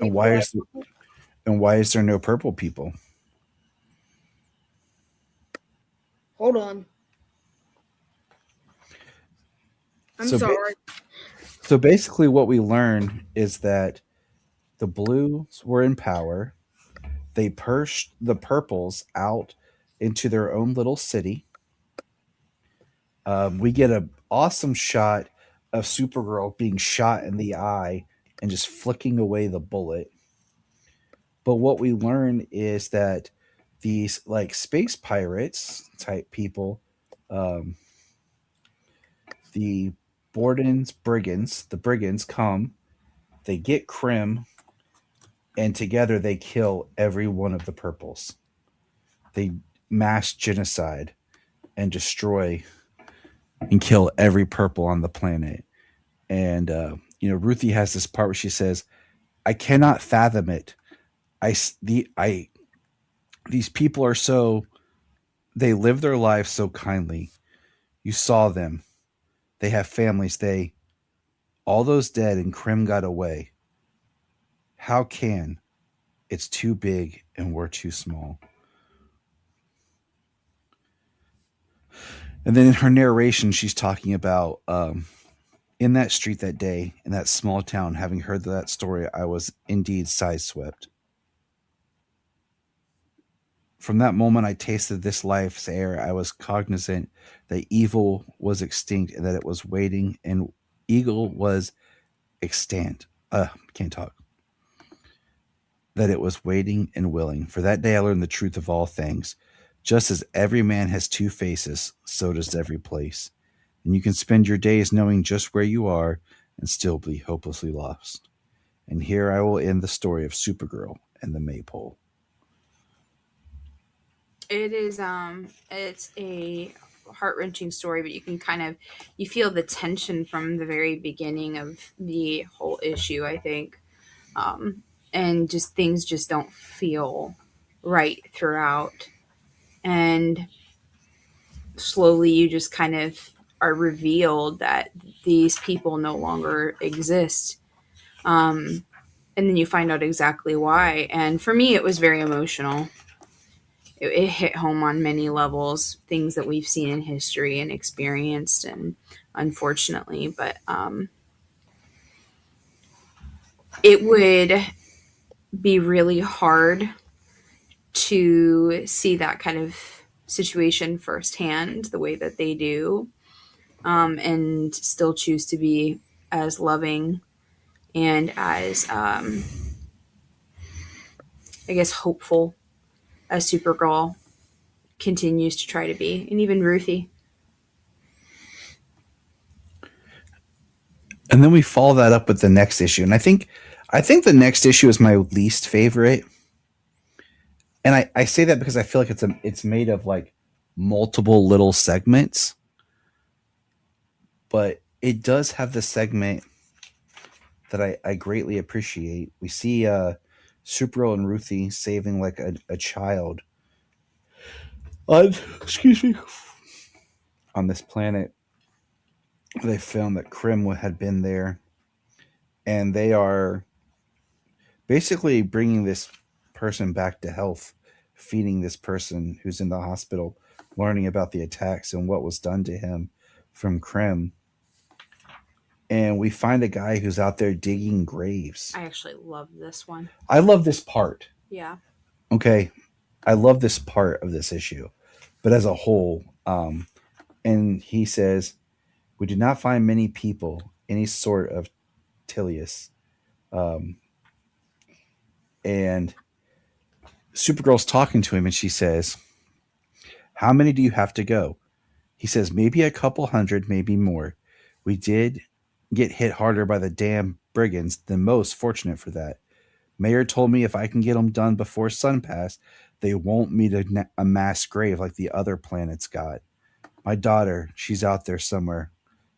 And why is there no purple people? Hold on. I'm sorry. So basically what we learn is that the blues were in power. They pushed the purples out into their own little city. We get an awesome shot of Supergirl being shot in the eye and just flicking away the bullet. But what we learn is that these like space pirates type people, the the brigands come, they get Krim, and together they kill every one of the purples. They mass genocide and destroy and kill every purple on the planet. And Ruthie has this part where she says, "I cannot fathom it. These people are so, they live their lives so kindly. You saw them. They have families. All those dead and Krim got away. How can? It's too big and we're too small." And then in her narration, she's talking about in that street that day, in that small town, having heard that story, I was indeed sideswept. From that moment I tasted this life's air, I was cognizant that evil was extinct and that it was waiting, and evil was extant. Can't talk. That it was waiting and willing. For that day I learned the truth of all things. Just as every man has two faces, so does every place. And you can spend your days knowing just where you are and still be hopelessly lost. And here I will end the story of Supergirl and the Maypole. It is it's a heart-wrenching story, but you can you feel the tension from the very beginning of the whole issue, I think. And just things just don't feel right throughout. And slowly you just kind of are revealed that these people no longer exist. And then you find out exactly why. And for me, it was very emotional. It hit home on many levels, things that we've seen in history and experienced, and unfortunately, but it would be really hard to see that kind of situation firsthand the way that they do, and still choose to be as loving and as I guess hopeful as Supergirl continues to try to be, and even Ruthie. And then we follow that up with the next issue, and I think the next issue is my least favorite. And I say that because I feel like it's made of like multiple little segments, but it does have the segment that I greatly appreciate. We see Supergirl and Ruthie saving like a child on this planet. They found that Krim had been there, and they are basically bringing this person back to health, feeding this person who's in the hospital, learning about the attacks and what was done to him from Krim. And we find a guy who's out there digging graves. I actually love this one. I love this part. Yeah. Okay. I love this part of this issue, but as a whole, and he says, we did not find many people, any sort of Tilius. And Supergirl's talking to him and she says, how many do you have to go? He says, maybe a couple hundred, maybe more. We did get hit harder by the damn brigands than most, fortunate for that. Mayor told me if I can get them done before sun pass, they won't meet a mass grave like the other planets got. My daughter, she's out there somewhere,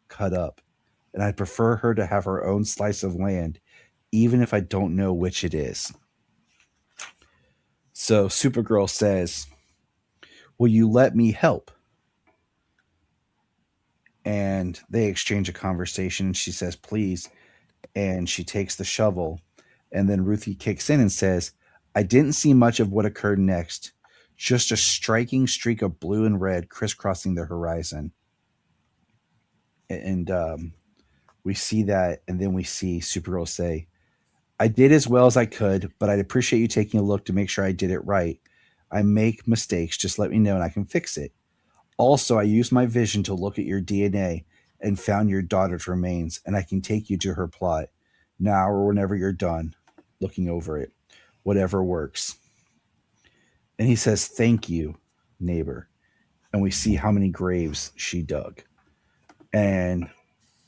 cut up, and I'd prefer her to have her own slice of land, even if I don't know which it is. So Supergirl says, will you let me help? And they exchange a conversation. She says, please. And she takes the shovel. And then Ruthie kicks in and says, I didn't see much of what occurred next. Just a striking streak of blue and red crisscrossing the horizon. And we see that. And then we see Supergirl say, I did as well as I could, but I'd appreciate you taking a look to make sure I did it right. I make mistakes. Just let me know and I can fix it. Also, I used my vision to look at your DNA and found your daughter's remains, and I can take you to her plot now or whenever you're done looking over it. Whatever works. And he says, thank you, neighbor. And we see how many graves she dug. And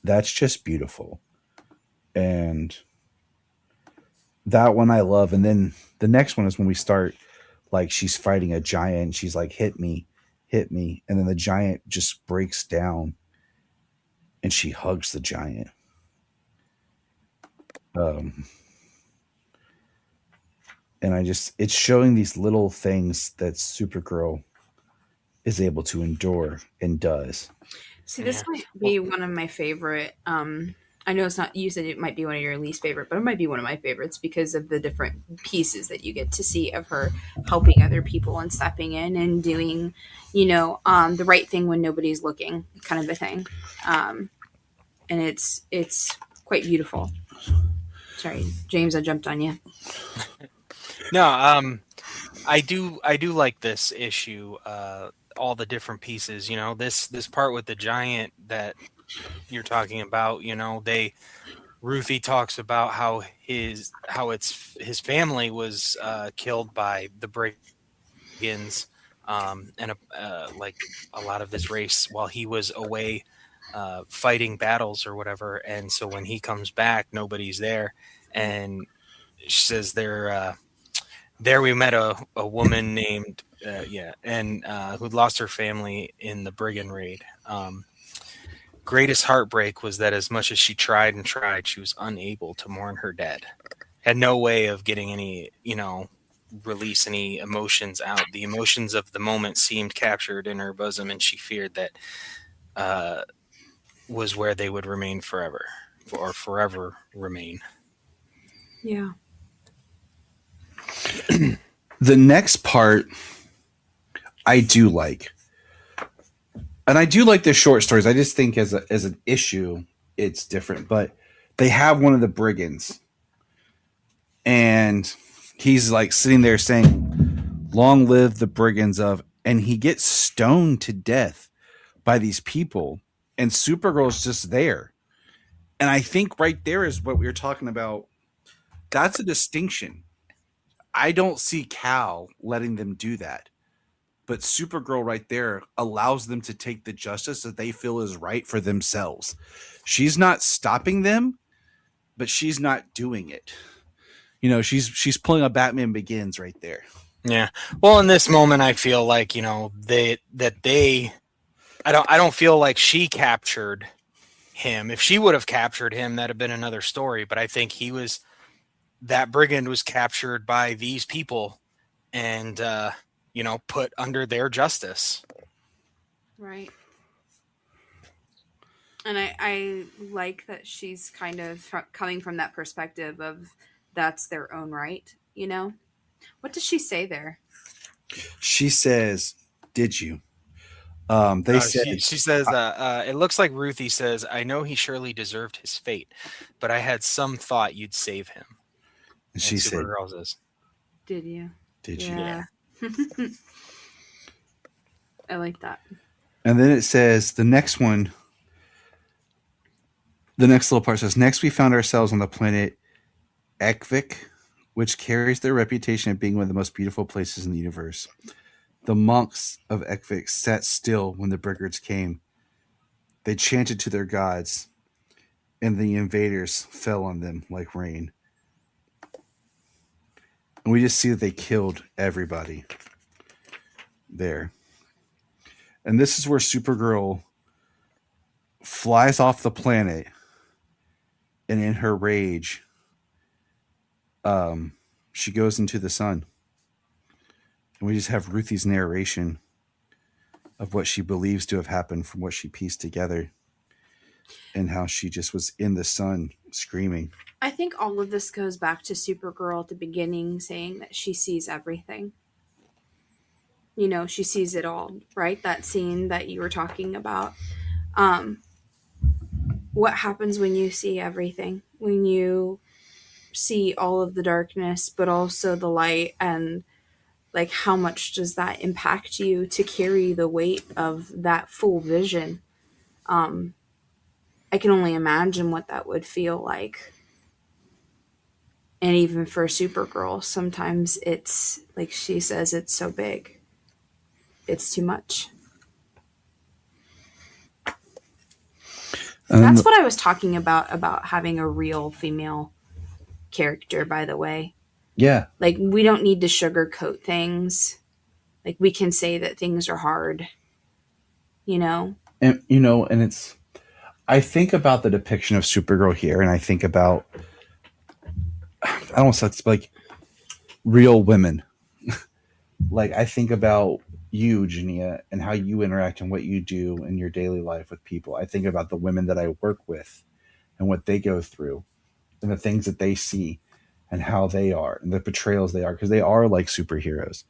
that's just beautiful. And that one I love. And then the next one is when we start, like, she's fighting a giant. She's like, hit me. And then the giant just breaks down and she hugs the giant. And it's showing these little things that Supergirl is able to endure and does. See, this might be one of my favorite. I know it's not, you said it might be one of your least favorite, but it might be one of my favorites because of the different pieces that you get to see of her helping other people and stepping in and doing, the right thing when nobody's looking, kind of a thing. And it's quite beautiful. Sorry, James, I jumped on you. No, I do like this issue. All the different pieces, this part with the giant that you're talking about, Ruthie talks about how his family was killed by the brigands, and like a lot of this race while he was away fighting battles or whatever, and so when he comes back, nobody's there, and she says there we met a woman named who'd lost her family in the brigand raid. Greatest heartbreak was that as much as she tried and tried, she was unable to mourn her dead. Had no way of getting any, release any emotions out. The emotions of the moment seemed captured in her bosom, and she feared that was where they would remain forever, or forever remain. Yeah. The next part I do like. And I do like the short stories. I just think as an issue, it's different. But they have one of the brigands. And he's like sitting there saying, long live the brigands of... And he gets stoned to death by these people. And Supergirl's just there. And I think right there is what we were talking about. That's a distinction. I don't see Cal letting them do that. But Supergirl right there allows them to take the justice that they feel is right for themselves. She's not stopping them, but she's not doing it. She's pulling a Batman Begins right there. Yeah. Well, in this moment, I feel like, I don't feel like she captured him. If she would have captured him, that'd have been another story. But I think that brigand was captured by these people and, put under their justice. Right. And I like that she's kind of coming from that perspective of that's their own right, you know? What does she say there? She says, "Did you?" They said, She says, it looks like Ruthie says, I know he surely deserved his fate, but I had some thought you'd save him. and And she said, Supergirl says, Did you? "Did you?" Yeah. I like that. And then it says the next one. The next little part says, "Next, we found ourselves on the planet Ekvik, which carries their reputation of being one of the most beautiful places in the universe. The monks of Ekvik sat still when the Briggards came. They chanted to their gods, and the invaders fell on them like rain. And we just see that they killed everybody there. And this is where Supergirl flies off the planet, and in her rage, she goes into the sun. And we just have Ruthie's narration of what she believes to have happened from what she pieced together and how she just was in the sun screaming. I think all of this goes back to Supergirl at the beginning saying that she sees everything. You know, she sees it all, right? That scene that you were talking about. What happens when you see everything? When you see all of the darkness, but also the light, and like how much does that impact you to carry the weight of that full vision? I can only imagine what that would feel like. And even for Supergirl, sometimes it's like she says, it's so big. It's too much. That's what I was talking about having a real female character, by the way. Yeah. Like, we don't need to sugarcoat things. Like, we can say that things are hard, you know? And, and it's, I think about the depiction of Supergirl here, and I think about, I don't know, it's like real women. Like, I think about you, Junia, and how you interact and what you do in your daily life with people. I think about the women that I work with and what they go through and the things that they see and how they are and the portrayals they are, because they are like superheroes.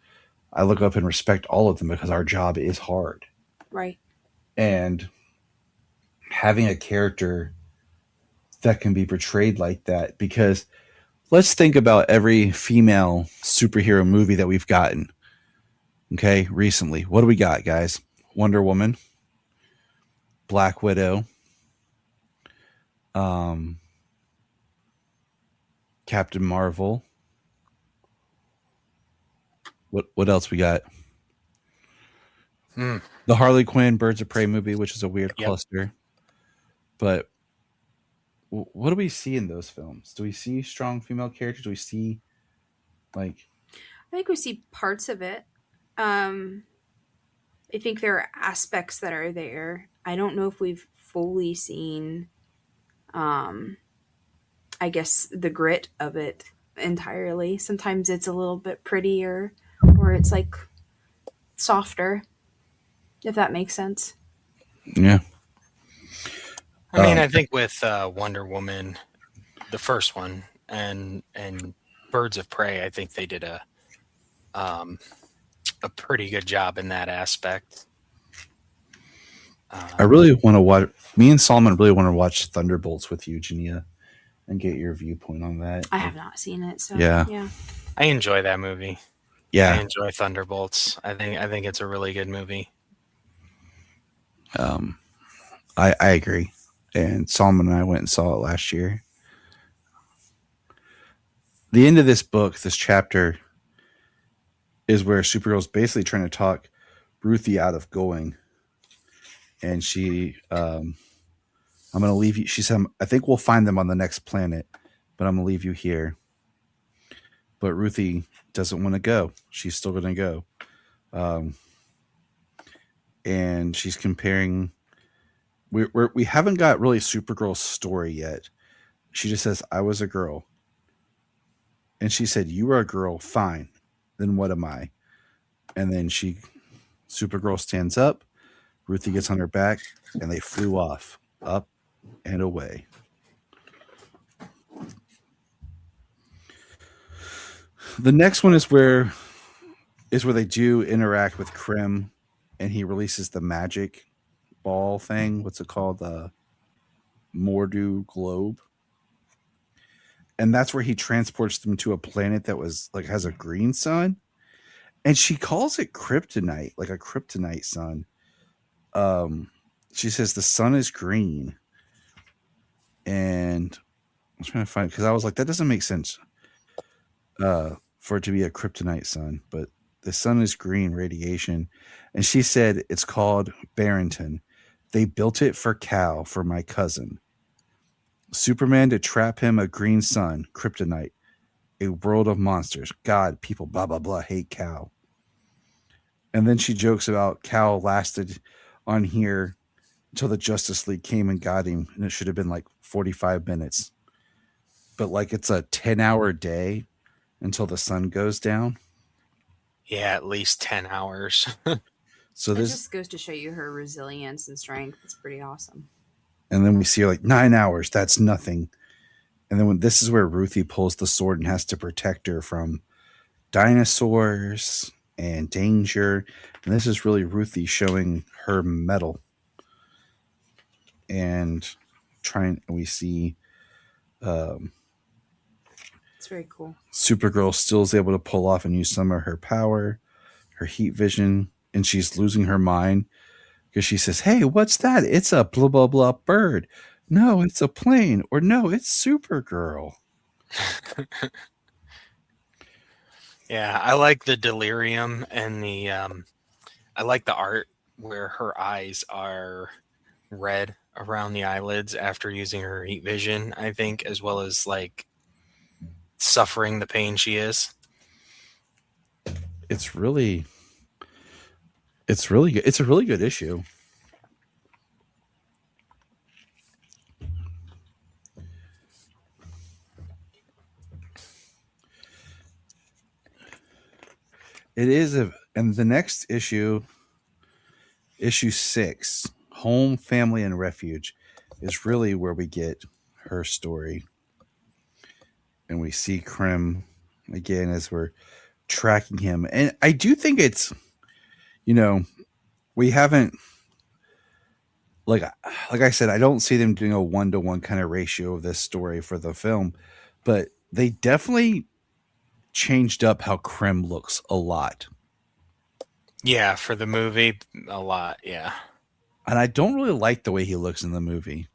I look up and respect all of them because our job is hard. Right. And having a character that can be portrayed like that, because let's think about every female superhero movie that we've gotten. Okay, recently. What do we got, guys? Wonder Woman, Black Widow, Captain Marvel. What else we got? The Harley Quinn Birds of Prey movie, which is a weird cluster. But what do we see in those films? Do we see strong female characters? Do we see, like... I think we see parts of it. I think there are aspects that are there. I don't know if we've fully seen, I guess, the grit of it entirely. Sometimes it's a little bit prettier, or it's like softer, if that makes sense. Yeah. I mean, I think with Wonder Woman, the first one, and Birds of Prey, I think they did a pretty good job in that aspect. I really want to watch. Me and Solomon really want to watch Thunderbolts with you, Junia, and get your viewpoint on that. I have not seen it, so yeah. I enjoy that movie. Yeah, I enjoy Thunderbolts. I think it's a really good movie. I agree. And Solomon and I went and saw it last year. The end of this book, this chapter, is where Supergirl's basically trying to talk Ruthie out of going. And she, I'm going to leave you. She said, I think we'll find them on the next planet, but I'm going to leave you here. But Ruthie doesn't want to go. She's still going to go. And she's comparing. We haven't got really Supergirl's story yet. She just says, I was a girl. And she said, you were a girl. Fine. Then what am I? And then Supergirl stands up. Ruthie gets on her back and they flew off. up and away. The next one is where they do interact with Krim, and he releases the magic ball thing. What's it called? The Mordu globe. And that's where he transports them to a planet that was like has a green sun. And she calls it kryptonite, like a kryptonite sun. She says the sun is green. And I'm trying to find, because I was like, that doesn't make sense for it to be a kryptonite sun. But the sun is green radiation. And she said it's called Barrington. They built it for Cal, for my cousin. Superman to trap him a green sun, kryptonite. A world of monsters. God, people, blah, blah, blah, hate Cal. And then she jokes about Cal lasted on here until the Justice League came and got him. And it should have been like 45 minutes. But like it's a 10-hour day until the sun goes down. Yeah, at least 10 hours. So This this, just goes to show you her resilience and strength. It's pretty awesome. and then we see her like 9 hours. That's nothing. And then this is where Ruthie pulls the sword and has to protect her from dinosaurs and danger. And this is really Ruthie showing her mettle. And we see It's very cool. Supergirl still is able to pull off and use some of her power, her heat vision, and she's losing her mind because she says, "Hey, what's that? It's a blah, blah, blah bird. No, it's a plane. Or no, it's Supergirl." Yeah, I like the delirium and I like the art where her eyes are red around the eyelids after using her heat vision, I think, as well as like suffering the pain she is. It's really good. It's a really good issue. It is and the next issue 6, Home, Family, and Refuge, is really where we get her story. And we see Krim again as we're tracking him. And I do think it's, we haven't, like I said, I don't see them doing a 1-to-1 kind of ratio of this story for the film, but they definitely changed up how Krim looks a lot. Yeah, for the movie, a lot, yeah. And I don't really like the way he looks in the movie.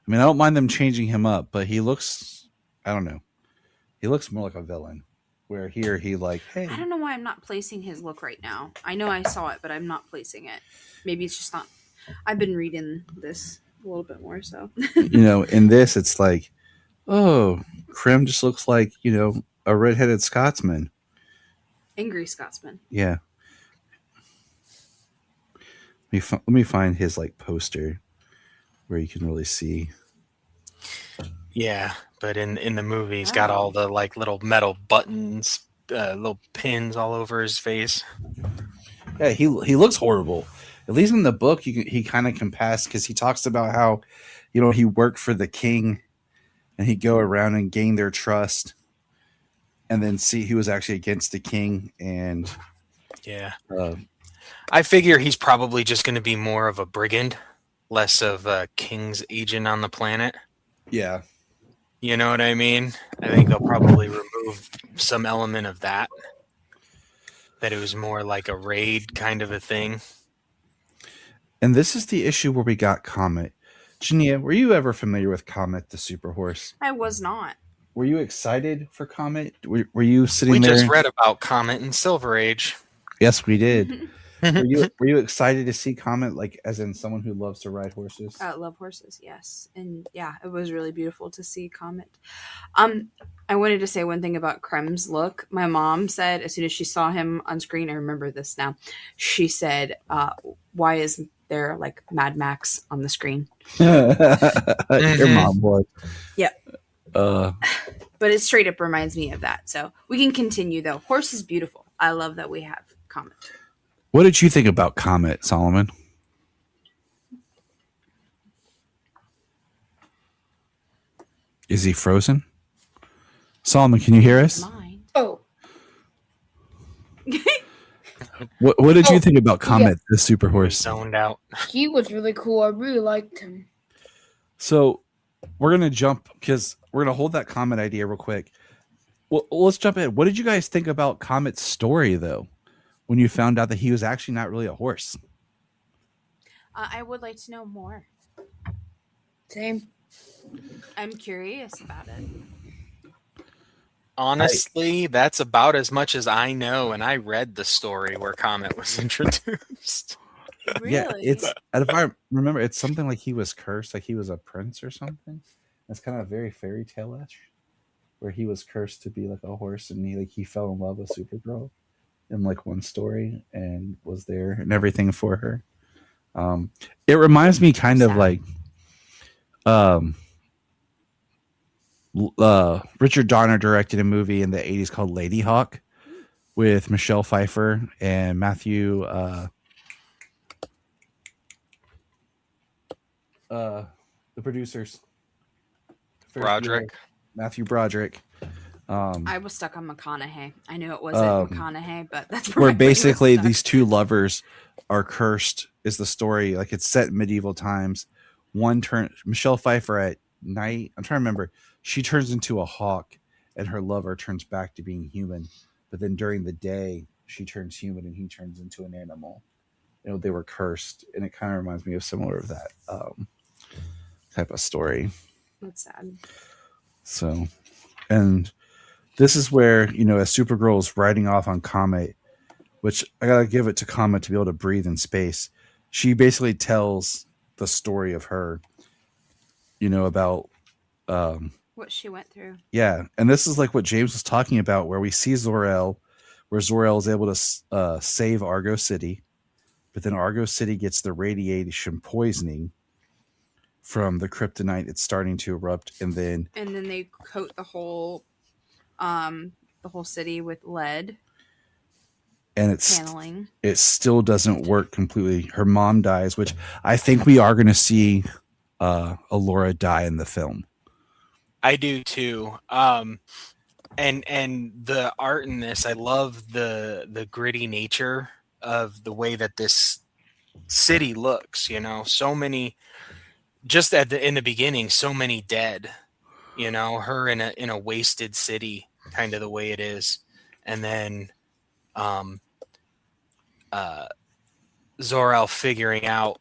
I mean, I don't mind them changing him up, but he looks, I don't know. He looks more like a villain. Where here he like, hey. I don't know why I'm not placing his look right now. I know I saw it, but I'm not placing it. Maybe it's just not. I've been reading this a little bit more, so. In this, it's like, oh, Krim just looks like, a redheaded Scotsman. Angry Scotsman. Yeah. Let me find his like poster where you can really see. Yeah, but in the movie, he's got all the like little metal buttons, little pins all over his face. Yeah, he looks horrible. At least in the book, he kind of can pass because he talks about how, he worked for the king, and he'd go around and gain their trust, and then see who was actually against the king. And yeah, I figure he's probably just going to be more of a brigand, less of a king's agent on the planet. Yeah. You know what I mean? I think they'll probably remove some element of that. That it was more like a raid kind of a thing. And this is the issue where we got Comet. Junia, were you ever familiar with Comet, the super horse? I was not. Were you excited for Comet? Were you sitting there? We just read about Comet in Silver Age. Yes, we did. Were you excited to see Comet, like as in someone who loves to ride horses? Love horses, yes. And yeah, it was really beautiful to see Comet. I wanted to say one thing about Krim's look. My mom said as soon as she saw him on screen, I remember this now, she said, why is there like Mad Max on the screen? Your mom would. Yep. But it straight up reminds me of that. So we can continue though. Horse is beautiful. I love that we have Comet. What did you think about Comet, Solomon? Is he frozen? Solomon, can you hear us? Mind. Oh, What did you Oh, think about Comet the Super We Horse? zoned out. he was really cool. I really liked him. So we're gonna jump because we're gonna hold that Comet idea real quick. Well, let's jump in. What did you guys think about Comet's story though, when you found out that he was actually not really a horse? I would like to know more. Same. I'm curious about it. Honestly, that's about as much as I know, and I read the story where Comet was introduced. Really? Yeah, it's and if I remember, it's something like he was cursed, like he was a prince or something. It's kind of very fairy tale-ish, where he was cursed to be like a horse, and he fell in love with Supergirl in like one story and was there and everything for her. It reminds me kind of Sad. like um, Richard Donner directed a movie in the 80s called Lady Hawk with Michelle Pfeiffer and Matthew the producers Broderick. Matthew Broderick. I was stuck on McConaughey. I knew it wasn't McConaughey, but that's Where I was basically stuck. these two lovers are cursed is the story. Like it's set in medieval times. One turn Michelle Pfeiffer at night. I'm trying to remember. She turns into a hawk, and her lover turns back to being human. But then during the day, she turns human, and he turns into an animal. They were cursed, and it kind of reminds me of similar of that type of story. That's sad. So, and this is where as Supergirl is riding off on Comet, which I gotta give it to Comet to be able to breathe in space. She basically tells the story of her, about What she went through. yeah, and this is like what James was talking about, where we see Zor-El, where Zor-El is able to save Argo City, but then Argo City gets the radiation poisoning from the kryptonite. It's starting to erupt, and then they coat the whole city with lead and paneling. it still doesn't work completely. Her mom dies, which I think we are going to see Alora die in the film. I do too. And the art in this, I love the gritty nature of the way that this city looks. So many, just in the beginning, so many dead. Her in a wasted city, kind of the way it is, and then Zor-El figuring out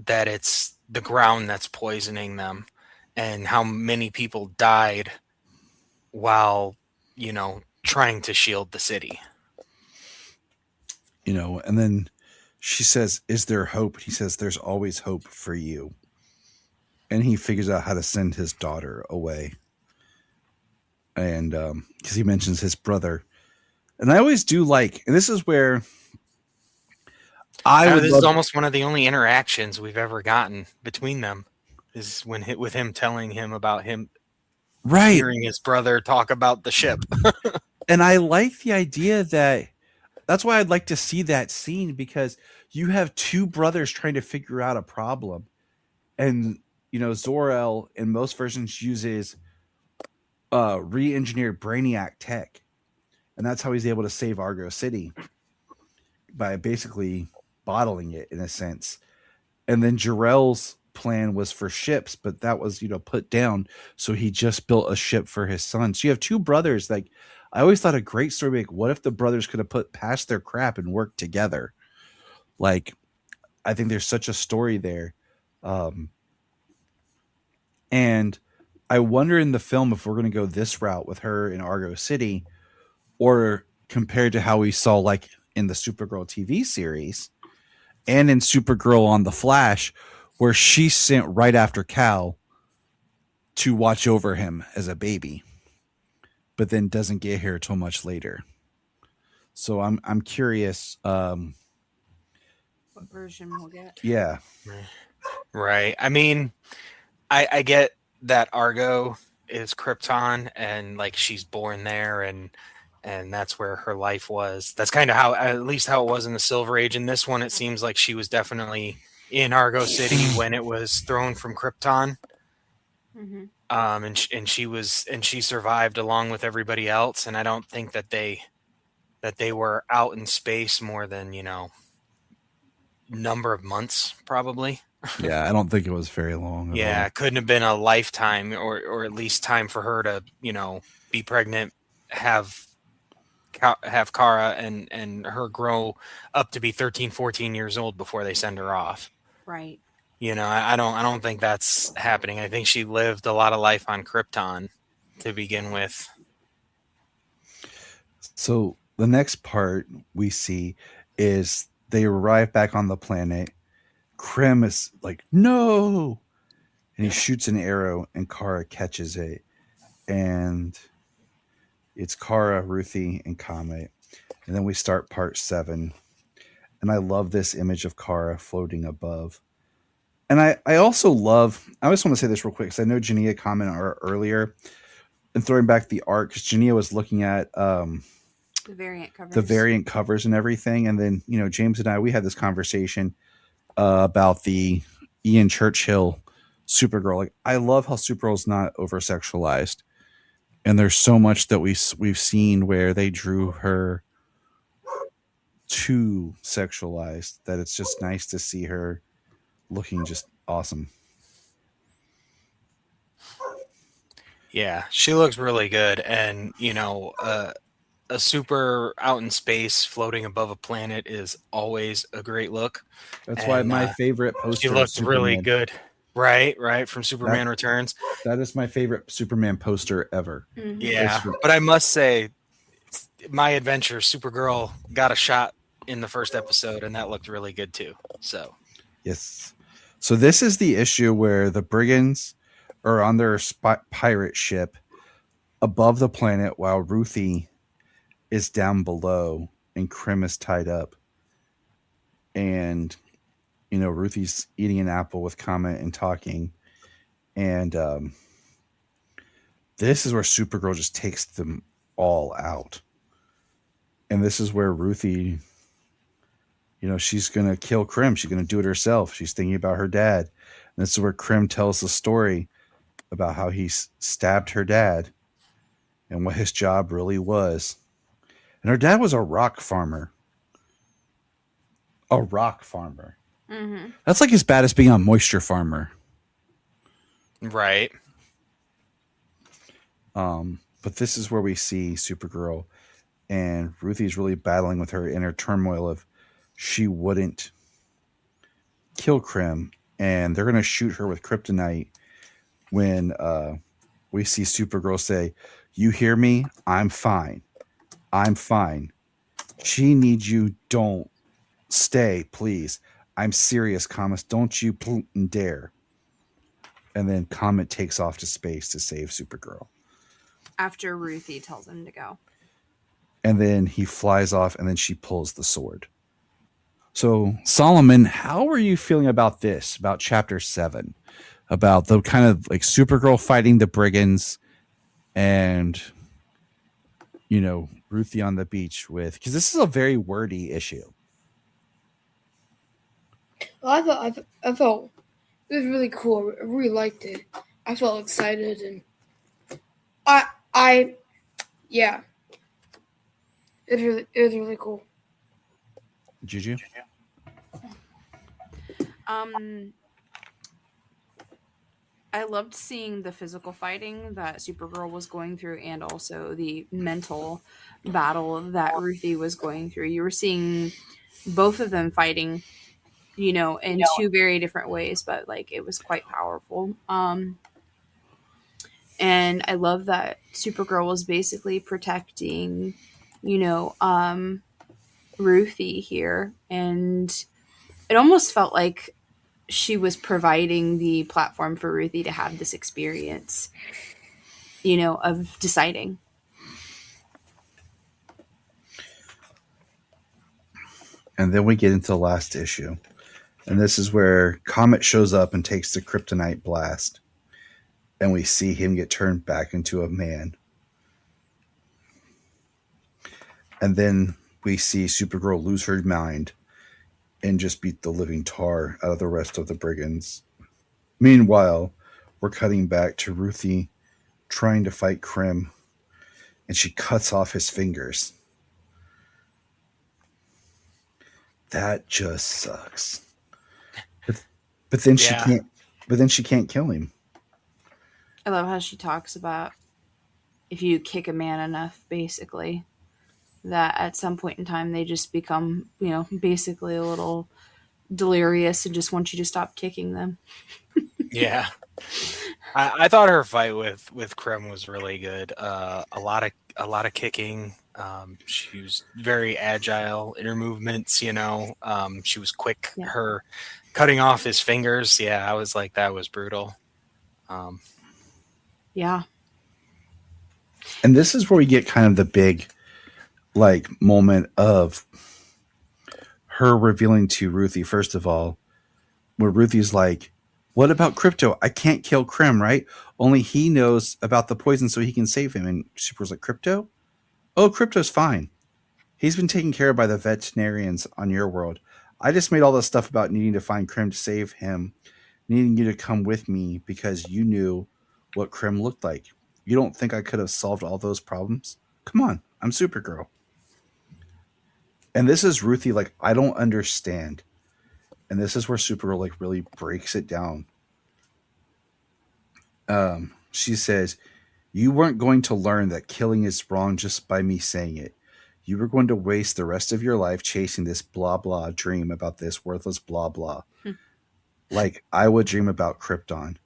that it's the ground that's poisoning them, and how many people died while trying to shield the city. And then she says, "Is there hope?" He says, "There's always hope for you." And he figures out how to send his daughter away. And because he mentions his brother. And I always do like, and this is where this is almost one of the only interactions we've ever gotten between them, is with him telling him about him hearing his brother talk about the ship. And I like the idea that's why I'd like to see that scene, because you have two brothers trying to figure out a problem. And, Zor-El in most versions uses re-engineered Brainiac tech. And that's how he's able to save Argo City, by basically bottling it in a sense. And then Jor-El's plan was for ships, but that was, put down. So he just built a ship for his son. So you have two brothers. Like, I always thought a great story, like, what if the brothers could have put past their crap and worked together? Like, I think there's such a story there. And I wonder in the film if we're going to go this route with her in Argo City, or compared to how we saw like in the Supergirl TV series and in Supergirl on The Flash, where she's sent right after Cal to watch over him as a baby, but then doesn't get here till much later. So I'm curious. What version we'll get? Yeah. Right. I mean, I get that Argo is Krypton, and like she's born there, and that's where her life was. That's kind of how, at least how it was in the Silver Age. In this one, it seems like she was definitely in Argo City when it was thrown from Krypton. Mm-hmm. and she survived along with everybody else. And I don't think that they were out in space more than number of months, probably. Yeah, I don't think it was very long at Yeah, all. it couldn't have been a lifetime, or at least time for her to be pregnant, have Kara and her grow up to be 13, 14 years old before they send her off. Right. I don't think that's happening. I think she lived a lot of life on Krypton to begin with. So the next part we see is they arrive back on the planet. Krim is like, no! And he shoots an arrow, and Kara catches it. And it's Kara, Ruthie, and Comet. And then we start part 7. And I love this image of Kara floating above. And I also love, I just want to say this real quick, because I know Junia commented earlier, and throwing back the art, because Junia was looking at The variant covers. the variant covers and everything. And then, James and I, we had this conversation about the Ian Churchill Supergirl. Like, I love how Supergirl's not over sexualized. And there's so much that we've seen where they drew her too sexualized that it's just nice to see her looking just awesome. Yeah, she looks really good. And, a super out in space floating above a planet is always a great look. That's why my favorite poster. She looked really good. Right, from Superman Returns. That is my favorite Superman poster ever. Mm-hmm. Yeah, but I must say, My Adventure, Supergirl got a shot in the first episode, and that looked really good too. So, yes. So this is the issue where the brigands are on their pirate ship above the planet while Ruthie is down below and Krim is tied up. And, Ruthie's eating an apple with Comet and talking. And this is where Supergirl just takes them all out. And this is where Ruthie, she's going to kill Krim. She's going to do it herself. She's thinking about her dad. And this is where Krim tells the story about how he stabbed her dad and what his job really was. And her dad was a rock farmer. A rock farmer. Mm-hmm. That's like as bad as being a moisture farmer. right. But this is where we see Supergirl, and Ruthie's really battling with her inner turmoil of she wouldn't kill Krim, and they're going to shoot her with kryptonite when we see Supergirl say, "You hear me? I'm fine. I'm fine. She needs you. Don't stay, please. I'm serious, Comet. Don't you dare." And then Comet takes off to space to save Supergirl. After Ruthie tells him to go. And then he flies off, and then she pulls the sword. So, Solomon, how are you feeling about this, about chapter 7? About the kind of like Supergirl fighting the brigands and, Ruthie on the beach with, because this is a very wordy issue. Well, I felt it was really cool. I really liked it. I felt excited, and yeah, it was really cool. Juju? I loved seeing the physical fighting that Supergirl was going through, and also the mental battle that Ruthie was going through. You were seeing both of them fighting, in two very different ways, but like it was quite powerful. And I love that Supergirl was basically protecting, Ruthie here, and it almost felt like she was providing the platform for Ruthie to have this experience, of deciding. And then we get into the last issue. And this is where Comet shows up and takes the kryptonite blast. And we see him get turned back into a man. And then we see Supergirl lose her mind and just beat the living tar out of the rest of the brigands. Meanwhile, we're cutting back to Ruthie trying to fight Krim, and she cuts off his fingers. That just sucks. But then she Yeah. can't. But then she can't kill him. I love how she talks about if you kick a man enough, basically, that at some point in time they just become, basically a little delirious and just want you to stop kicking them. Yeah. I thought her fight with Krim was really good. A lot of kicking. She was very agile in her movements. She was quick. Yeah. Her cutting off his fingers. Yeah, I was like, that was brutal. Yeah. And this is where we get kind of the big, moment of her revealing to Ruthie, first of all, where Ruthie's like, what about Crypto? I can't kill Krim, right? Only he knows about the poison so he can save him. And Super's like, Crypto? Oh, Crypto's fine. He's been taken care of by the veterinarians on your world. I just made all this stuff about needing to find Krim to save him, needing you to come with me because you knew what Krim looked like. You don't think I could have solved all those problems? Come on, I'm Supergirl. And this is Ruthie, I don't understand. And this is where Supergirl, really breaks it down. She says, you weren't going to learn that killing is wrong just by me saying it. You were going to waste the rest of your life chasing this blah, blah dream about this worthless blah, blah. Like I would dream about Krypton.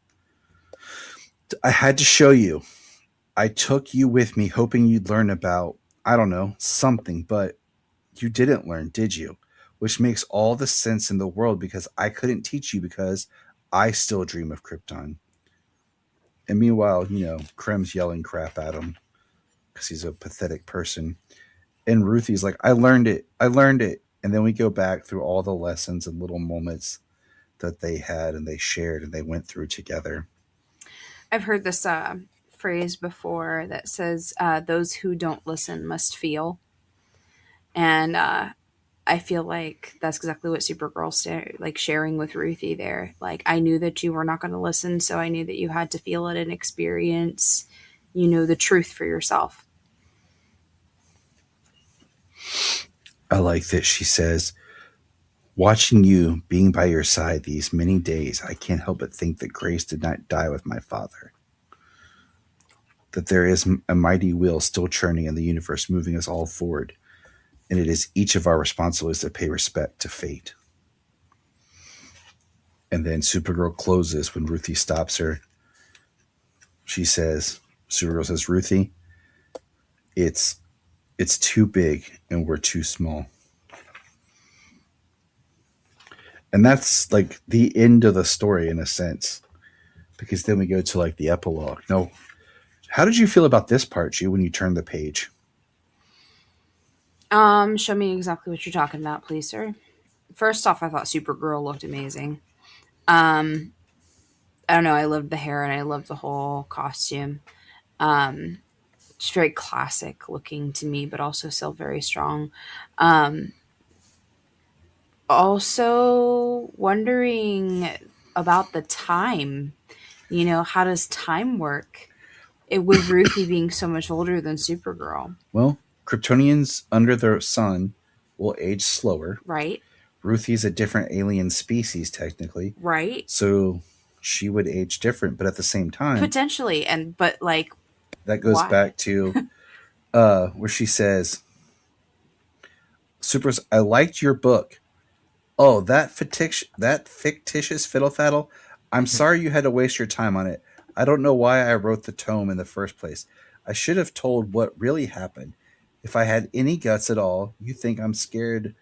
I had to show you. I took you with me hoping you'd learn about, I don't know, something, but you didn't learn, did you? Which makes all the sense in the world because I couldn't teach you because I still dream of Krypton. And meanwhile, Krim's yelling crap at him because he's a pathetic person. And Ruthie's like, I learned it. And then we go back through all the lessons and little moments that they had and they shared and they went through together. I've heard this phrase before that says, those who don't listen must feel. And I feel like that's exactly what Supergirl's sharing with Ruthie there. I knew that you were not going to listen, so I knew that you had to feel it and experience, the truth for yourself. I like that she says, watching you, being by your side these many days, I can't help but think that Grace did not die with my father. That there is a mighty wheel still churning in the universe, moving us all forward. And it is each of our responsibilities to pay respect to fate. And then Supergirl closes when Ruthie stops her. Supergirl says, Ruthie, it's too big and we're too small. And that's the end of the story in a sense. Because then we go to the epilogue. No. How did you feel about this part, G, when you turned the page? Show me exactly what you're talking about, please, sir. First off, I thought Supergirl looked amazing. I don't know. I loved the hair and I loved the whole costume. It's very classic looking to me, but also still very strong. Also wondering about the time. How does time work? With Ruthie being so much older than Supergirl. Well, Kryptonians under the sun will age slower. Right. Ruthie's a different alien species, technically. Right. So she would age different, but at the same time... Potentially, but that goes why? back to where she says, Supers, I liked your book. Oh, that fictitious fiddle faddle? I'm sorry you had to waste your time on it. I don't know why I wrote the tome in the first place. I should have told what really happened. If I had any guts at all, you think I'm scared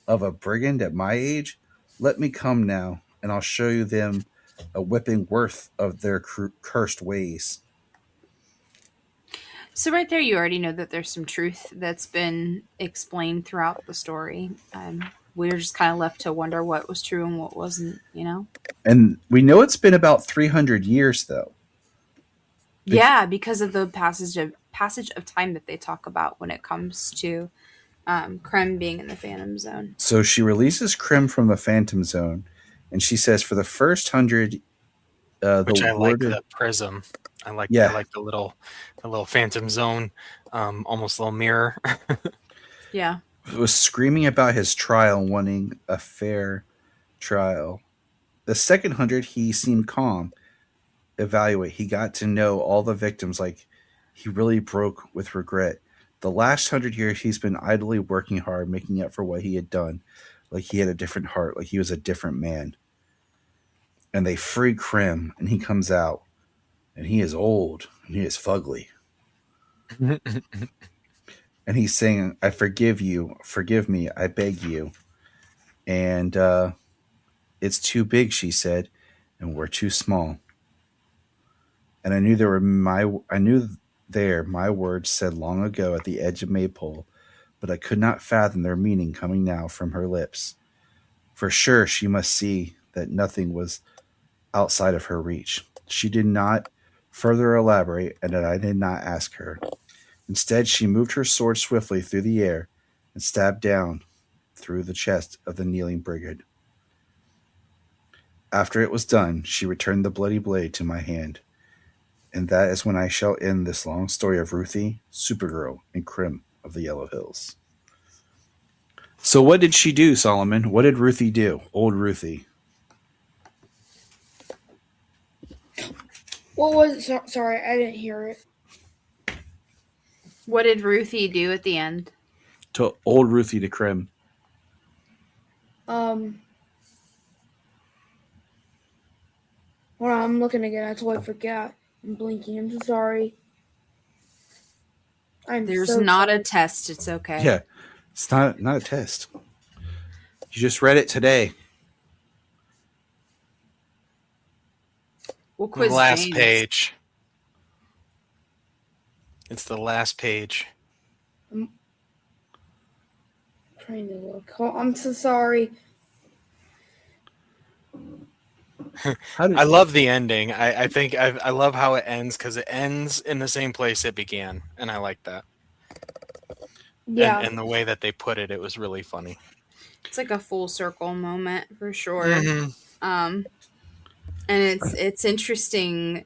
of a brigand at my age? Let me come now, and I'll show you them a whipping worth of their cursed ways. So right there, you already know that there's some truth that's been explained throughout the story. We're just kind of left to wonder what was true and what wasn't, And we know it's been about 300 years, though. Yeah, because of the passage of time that they talk about when it comes to Krim being in the Phantom Zone. So she releases Krim from the Phantom Zone, and she says for the first 100 Which The I like word, the prism. I yeah, like the little phantom zone, almost little mirror. Yeah. was screaming about his trial, wanting a fair trial. The second hundred, he seemed calm. Evaluate. He got to know all the victims like he really broke with regret. The last 100 years, he's been idly working hard, making up for what he had done. Like he had a different heart, like he was a different man. And they free Krim, and he comes out, and he is old, and he is fugly. And he's saying, I forgive you, forgive me, I beg you. And it's too big, she said, and we're too small. And I knew there my words said long ago at the edge of Maypole, but I could not fathom their meaning coming now from her lips. For sure she must see that nothing was outside of her reach. She did not further elaborate, and I did not ask her. Instead, she moved her sword swiftly through the air and stabbed down through the chest of the kneeling brigand. After it was done, she returned the bloody blade to my hand. And that is when I shall end this long story of Ruthie, Supergirl, and Krim of the Yellow Hills. So what did she do, Solomon? What did Ruthie do? Old Ruthie. What was it? Sorry, I didn't hear it. What did Ruthie do at the end? To old Ruthie to Krim. Hold on, I'm looking again. I totally forgot. I'm blinking. I'm so sorry. There's so not sorry. a test. It's okay. Yeah. It's not a test. You just read it today. We'll quiz The last James. page. It's the last page. I'm trying to look. I'm so sorry. I love the ending. I think I love how it ends because it ends in the same place it began, and I like that. Yeah. And the way that they put it, it was really funny. It's like a full circle moment for sure. Mm-hmm. And it's interesting.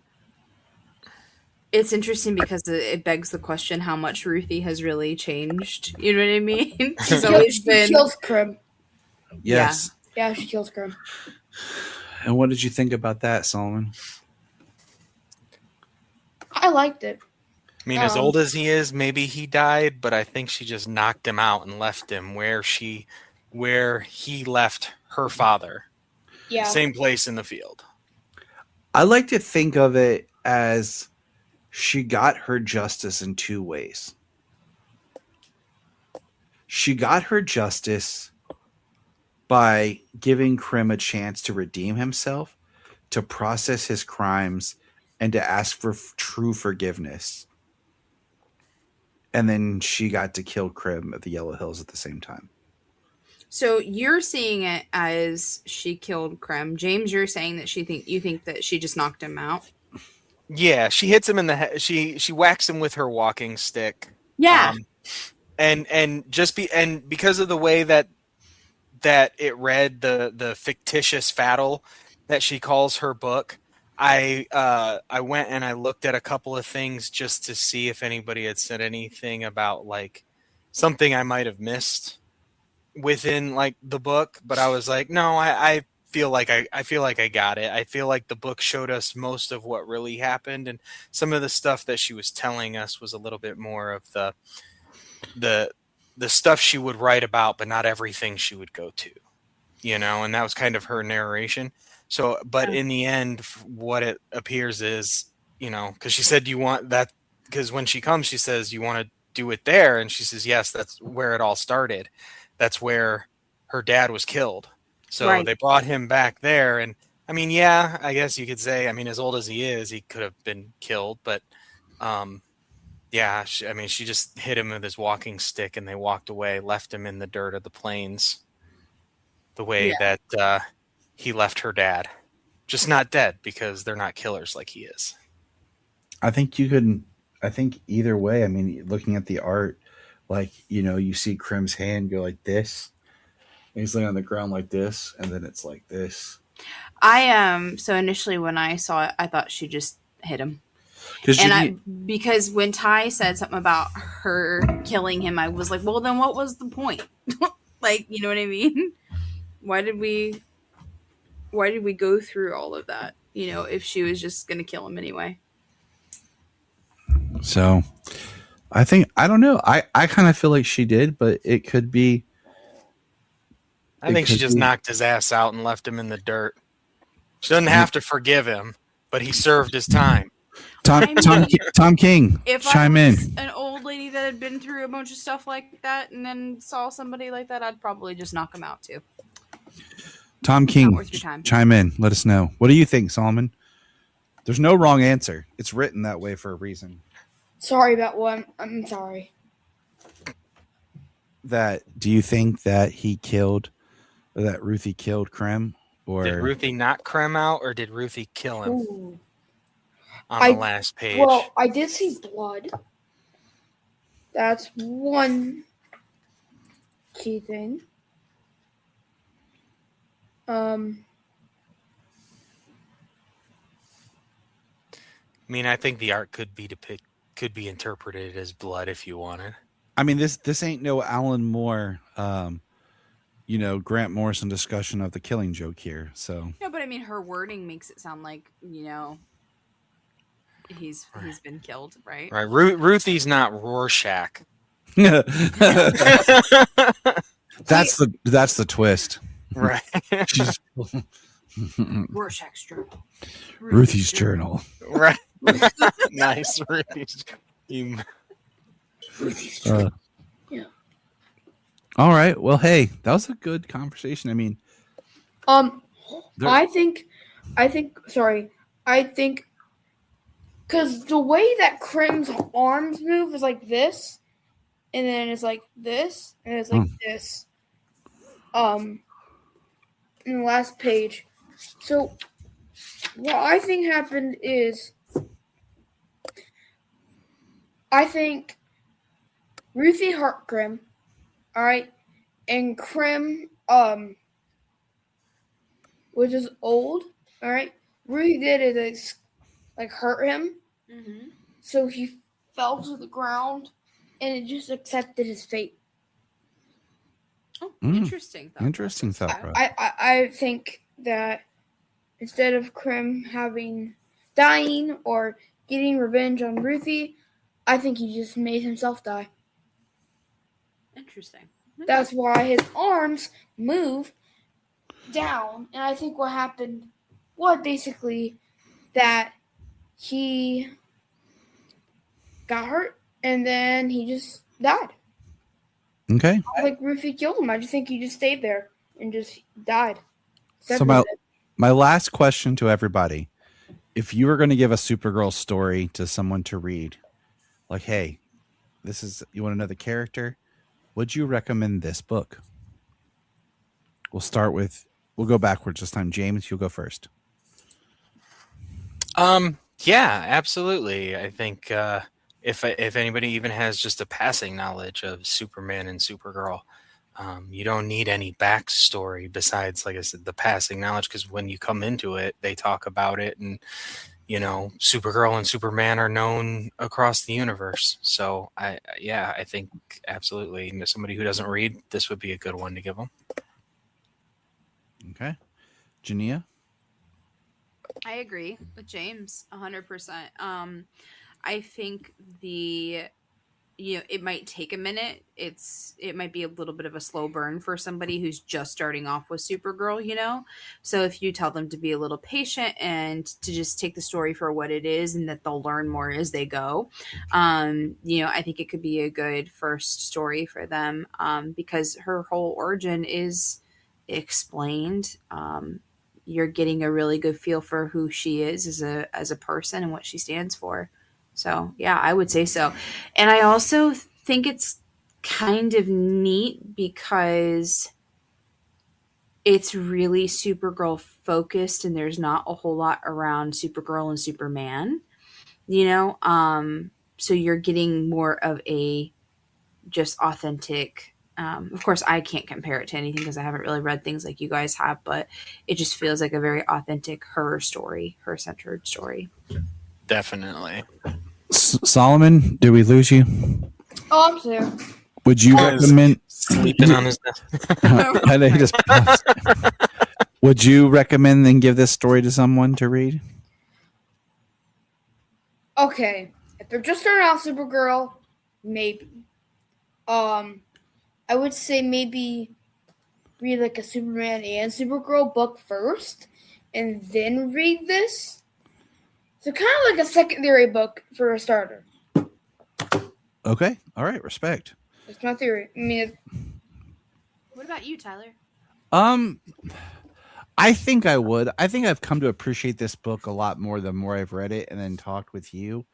It's interesting because it begs the question how much Ruthie has really changed. You know what I mean? She's always She been. kills Krim. Yes. Yeah, she kills Krim. And what did you think about that, Solomon? I liked it. I mean, as old as he is, maybe he died, but I think she just knocked him out and left him where he left her father. Yeah. Same place in the field. I like to think of it as she got her justice in two ways. She got her justice by giving Krim a chance to redeem himself, to process his crimes, and to ask for true forgiveness. And then she got to kill Krim at the Yellow Hills at the same time. So you're seeing it as she killed Krim. James, you're saying that you think that she just knocked him out. Yeah, she hits him in the head. She whacks him with her walking stick. Yeah. Because of the way that it read, the fictitious battle that she calls her book, I went and I looked at a couple of things just to see if anybody had said anything about like something I might have missed within like the book, but I was like, no, I feel like I got it. I feel like the book showed us most of what really happened, and some of the stuff that she was telling us was a little bit more of the stuff she would write about, but not everything she would go to, and that was kind of her narration. So, but in the end, what it appears is, because she said, you want that, because when she comes, she says, you want to do it there. And she says, yes, that's where it all started. That's where her dad was killed. So Right. They brought him back there. And I mean, yeah, I guess you could say, I mean, as old as he is, he could have been killed, but, yeah, she just hit him with his walking stick and they walked away, left him in the dirt of the plains the way that he left her dad. Just not dead because they're not killers like he is. I think either way, I mean, looking at the art, like, you see Krim's hand go like this, and he's laying on the ground like this, and then it's like this. So initially when I saw it, I thought she just hit him. Because Because when Ty said something about her killing him, I was like, well, then what was the point? Like, you know what I mean? Why did we go through all of that? You know, if she was just gonna kill him anyway. so I don't know. I kind of feel like she did, but it could be. I think she just knocked his ass out and left him in the dirt. She doesn't have to forgive him, but he served his time. Tom King, If chime I was in. an old lady that had been through a bunch of stuff like that and then saw somebody like that, I'd probably just knock him out too. Tom King, Not worth your time. chime in. Let us know. What do you think, Solomon? There's no wrong answer. It's written that way for a reason. Sorry about what. I'm sorry. Do you think that he killed, or that Ruthie killed Krem? Or did Ruthie knock Krem out, or did Ruthie kill him? Ooh. On the last page. Well, I did see blood. That's one key thing. I mean, I think the art could be interpreted as blood if you wanted. I mean, this ain't no Alan Moore, Grant Morrison discussion of The Killing Joke here. So no, but I mean, her wording makes it sound like he's been killed, right? Right. Ruthie's not Rorschach. that's the twist. Right. Rorschach's journal. Ruthie's journal. Right. Nice. Ruthie's. Yeah. All right. Well, hey, that was a good conversation. I mean, I think, because the way that Krem's arms move is like this, and then it's like this, and it's like this. In the last page. So, what I think happened is, I think Ruthie hurt Krem, alright, and Krem, which is old, alright, Ruthie did it as, like, hurt him, so he fell to the ground, and it just accepted his fate. Oh, interesting thought. Interesting thought, bro. I think that instead of Krem dying or getting revenge on Ruthie, I think he just made himself die. Interesting. That's why his arms move down, and I think what happened was basically that he got hurt, and then he just died. Okay. I think Ruthie killed him. I just think he just stayed there and just died. So my last question to everybody: if you were going to give a Supergirl story to someone to read, like, hey, you want to know the character? Would you recommend this book? We'll go backwards this time. James, you'll go first. Yeah, absolutely. I think if anybody even has just a passing knowledge of Superman and Supergirl, you don't need any backstory besides, like I said, the passing knowledge, because when you come into it, they talk about it, and Supergirl and Superman are known across the universe. So I think absolutely, somebody who doesn't read, this would be a good one to give them. Okay, Junia. I agree with James 100%. I think it might take a minute. It might be a little bit of a slow burn for somebody who's just starting off with Supergirl, So if you tell them to be a little patient and to just take the story for what it is, and that they'll learn more as they go, I think it could be a good first story for them, because her whole origin is explained. You're getting a really good feel for who she is as a person and what she stands for. So, yeah, I would say so. And I also think it's kind of neat because it's really Supergirl focused, and there's not a whole lot around Supergirl and Superman, so you're getting more of a just authentic Of course, I can't compare it to anything because I haven't really read things like you guys have, but it just feels like a very authentic her story, her centered story. Definitely. Solomon, did we lose you? Oh, I'm there. Would you recommend sleeping on his desk? I know he just paused. Would you recommend and give this story to someone to read? Okay, if they're just starting out Supergirl, maybe. I would say maybe read like a Superman and Supergirl book first, and then read this. So kind of like a secondary book for a starter. Okay, all right, respect. That's my theory. I mean, What about you, Tyler? I think I would. I think I've come to appreciate this book a lot more the more I've read it and then talked with you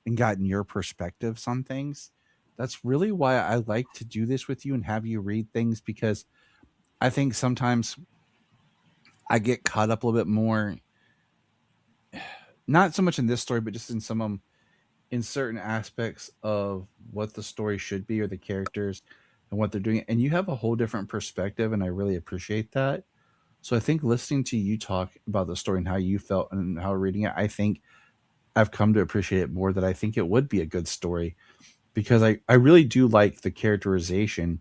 and gotten your perspectives on things. That's really why I like to do this with you and have you read things, because I think sometimes I get caught up a little bit more, not so much in this story, but just in in certain aspects of what the story should be or the characters and what they're doing. And you have a whole different perspective, and I really appreciate that. So I think listening to you talk about the story and how you felt and how reading it, I think I've come to appreciate it more, that I think it would be a good story, because I really do like the characterization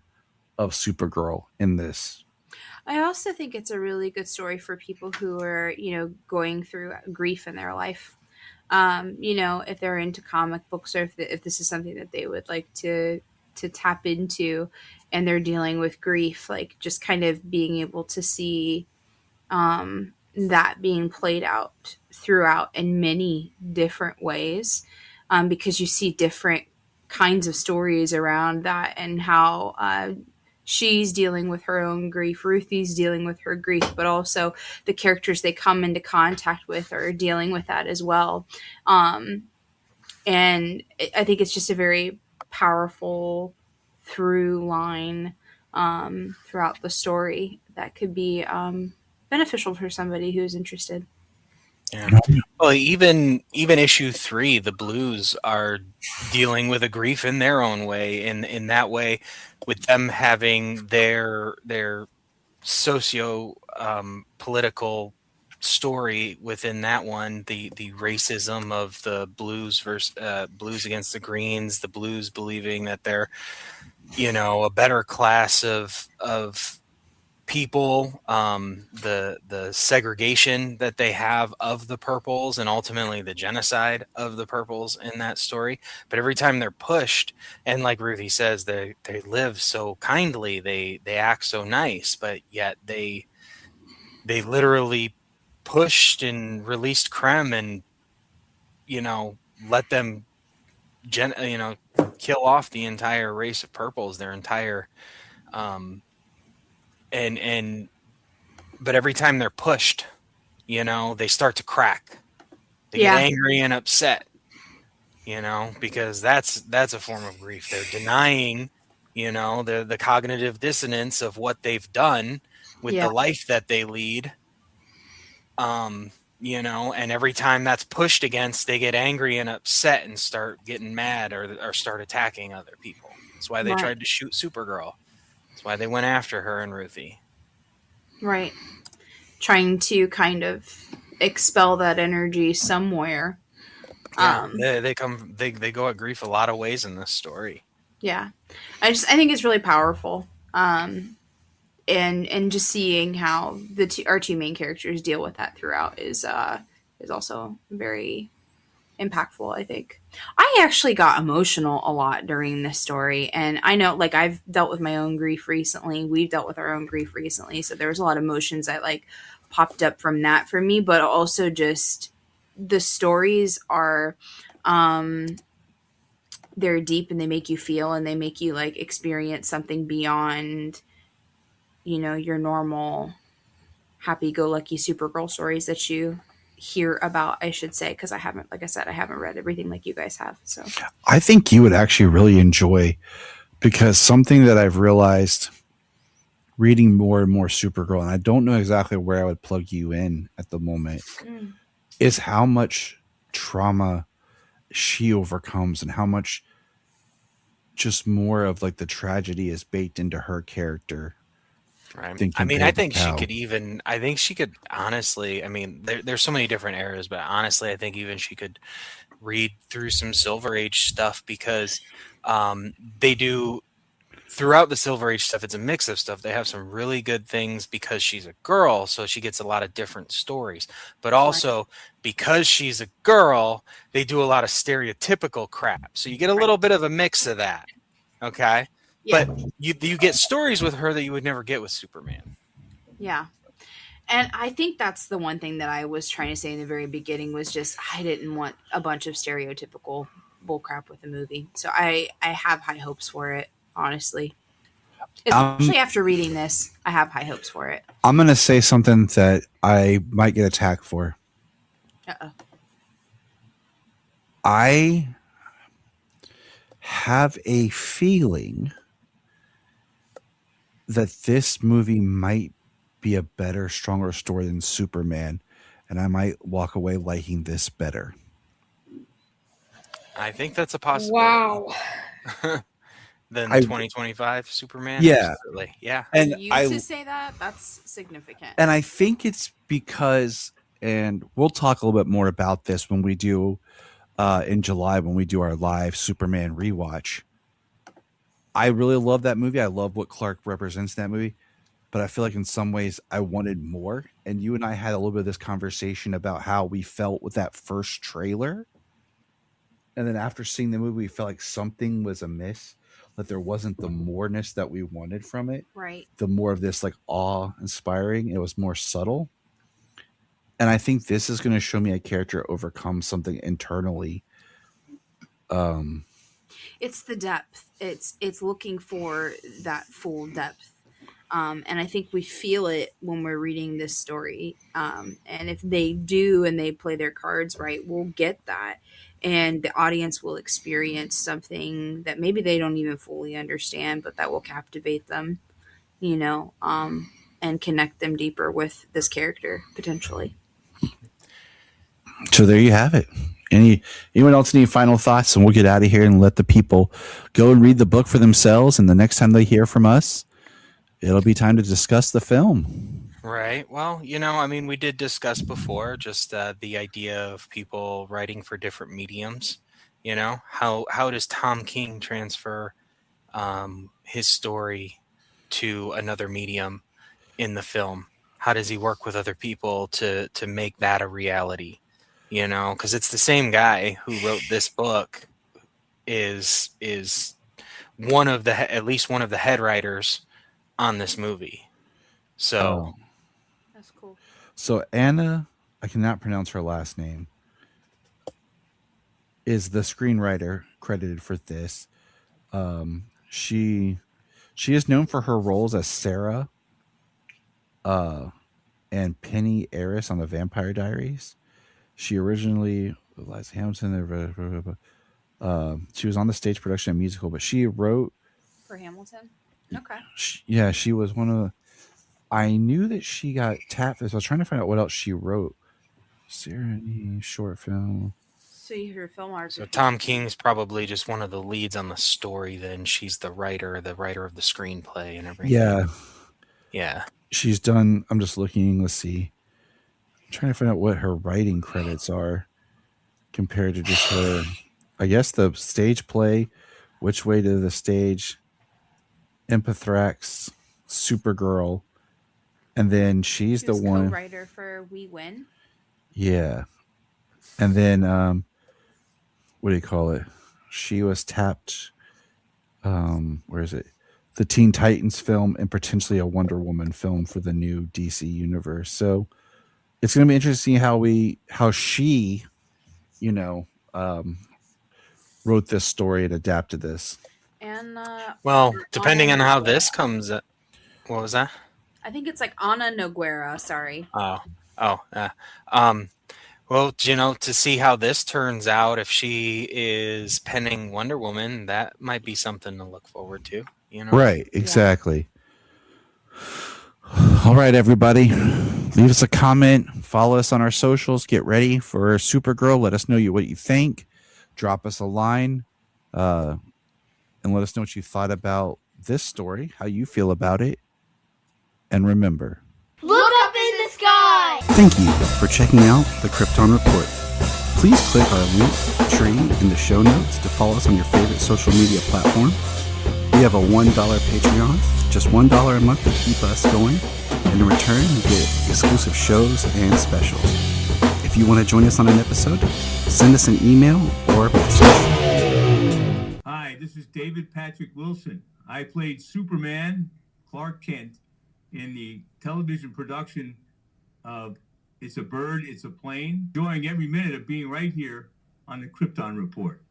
of Supergirl in this. I also think it's a really good story for people who are, going through grief in their life. If they're into comic books, or if this is something that they would like to tap into, and they're dealing with grief, like just kind of being able to see that being played out throughout in many different ways, because you see different kinds of stories around that, and how she's dealing with her own grief, Ruthie's dealing with her grief, but also the characters they come into contact with are dealing with that as well. And I think it's just a very powerful through line throughout the story that could be beneficial for somebody who's interested. Yeah. Well, even issue 3, the Blues are dealing with a grief in their own way, in that way, with them having their socio political story within that one, the racism of the Blues versus Blues against the Greens, the Blues believing that they're a better class of people, the segregation that they have of the purples, and ultimately the genocide of the purples in that story. But every time they're pushed, and like Ruthie says, they live so kindly, they act so nice, but yet they literally pushed and released Krem and let them kill off the entire race of purples, their entire but every time they're pushed, they start to crack. They get angry and upset, because that's a form of grief. They're denying, the cognitive dissonance of what they've done with the life that they lead. And every time that's pushed against, they get angry and upset and start getting mad or start attacking other people. That's why they tried to shoot Supergirl. That's why they went after her and Ruthie. Right. Trying to kind of expel that energy somewhere. Yeah, they go at grief a lot of ways in this story. Yeah. I think it's really powerful. And just seeing how our two main characters deal with that throughout is also very impactful, I think. I actually got emotional a lot during this story, and I know, like, I've dealt with my own grief recently. We've dealt with our own grief recently, so there was a lot of emotions that popped up from that for me, but also just the stories are they're deep, and they make you feel, and they make you experience something beyond your normal happy-go-lucky Supergirl stories that you hear about, I should say, because I haven't read everything like you guys have. So I think you would actually really enjoy, because something that I've realized reading more and more Supergirl, and I don't know exactly where I would plug you in at the moment, is how much trauma she overcomes and how much just more of like the tragedy is baked into her character. Right. Than I mean, I compared to think she Cal. could even. I think she could honestly. I mean, there's so many different eras, but honestly, I think even she could read through some Silver Age stuff because they do throughout the Silver Age stuff. It's a mix of stuff. They have some really good things because she's a girl, so she gets a lot of different stories. But also because she's a girl, they do a lot of stereotypical crap. So you get a little bit of a mix of that. Okay. Yeah. But you get stories with her that you would never get with Superman. Yeah. And I think that's the one thing that I was trying to say in the very beginning was just I didn't want a bunch of stereotypical bullcrap with the movie. So I have high hopes for it, honestly. Especially after reading this, I have high hopes for it. I'm going to say something that I might get attacked for. Uh-oh. I have a feeling that this movie might be a better, stronger story than Superman, and I might walk away liking this better. I think that's a possibility. Wow. Than 2025 Superman? Yeah. Absolutely. Yeah. And to say that, that's significant. And I think it's because, and we'll talk a little bit more about this when we do in July, when we do our live Superman rewatch. I really love that movie. I love what Clark represents in that movie. But I feel like in some ways I wanted more. And you and I had a little bit of this conversation about how we felt with that first trailer. And then after seeing the movie, we felt like something was amiss, that there wasn't the moreness that we wanted from it. Right. The more of this like awe-inspiring. It was more subtle. And I think this is going to show me a character overcome something internally. It's the depth. It's looking for that full depth. And I think we feel it when we're reading this story. And if they do and they play their cards right, we'll get that. And the audience will experience something that maybe they don't even fully understand, but that will captivate them, and connect them deeper with this character, potentially. So there you have it. Anyone else need final thoughts? And we'll get out of here and let the people go and read the book for themselves. And the next time they hear from us, it'll be time to discuss the film. Right. Well, I mean, we did discuss before just the idea of people writing for different mediums. How does Tom King transfer his story to another medium in the film? How does he work with other people to make that a reality? Because it's the same guy who wrote this book is at least one of the head writers on this movie. So that's cool. So Anna, I cannot pronounce her last name, is the screenwriter credited for this. She is known for her roles as Sarah and Penny Eris on the Vampire Diaries. She originally, Liza Hamilton, she was on the stage production of musical, but she wrote for Hamilton. Okay. She was one of the, I knew that she got tapped. So I was trying to find out what else she wrote. Serenity, short film. So you heard filmography. So Tom King's probably just one of the leads on the story. Then she's the writer of the screenplay and everything. Yeah. Yeah. She's done. I'm just looking. Let's see. I'm trying to find out what her writing credits are compared to just her. I guess the stage play, Which Way to the Stage, Empathrax, Supergirl, and then she's the one co-writer for We Win. Yeah, and then what do you call it? She was tapped. Where is it? The Teen Titans film and potentially a Wonder Woman film for the new DC universe. So it's going to be interesting how she, wrote this story and adapted this. And well, depending on how this comes, what was that? I think it's like Ana Noguera. Sorry. Well, to see how this turns out, if she is penning Wonder Woman, that might be something to look forward to. Right, exactly. Yeah. All right, everybody. Leave us a comment. Follow us on our socials. Get ready for Supergirl. Let us know what you think. Drop us a line. and let us know what you thought about this story, how you feel about it. And remember, look up in the sky! Thank you for checking out the Krypton Report. Please click our link tree in the show notes to follow us on your favorite social media platform. We have a $1 Patreon, just $1 a month to keep us going. And in return, you get exclusive shows and specials. If you want to join us on an episode, send us an email or a message. Hi, this is David Patrick Wilson. I played Superman, Clark Kent, in the television production of It's a Bird, It's a Plane, enjoying every minute of being right here on the Krypton Report.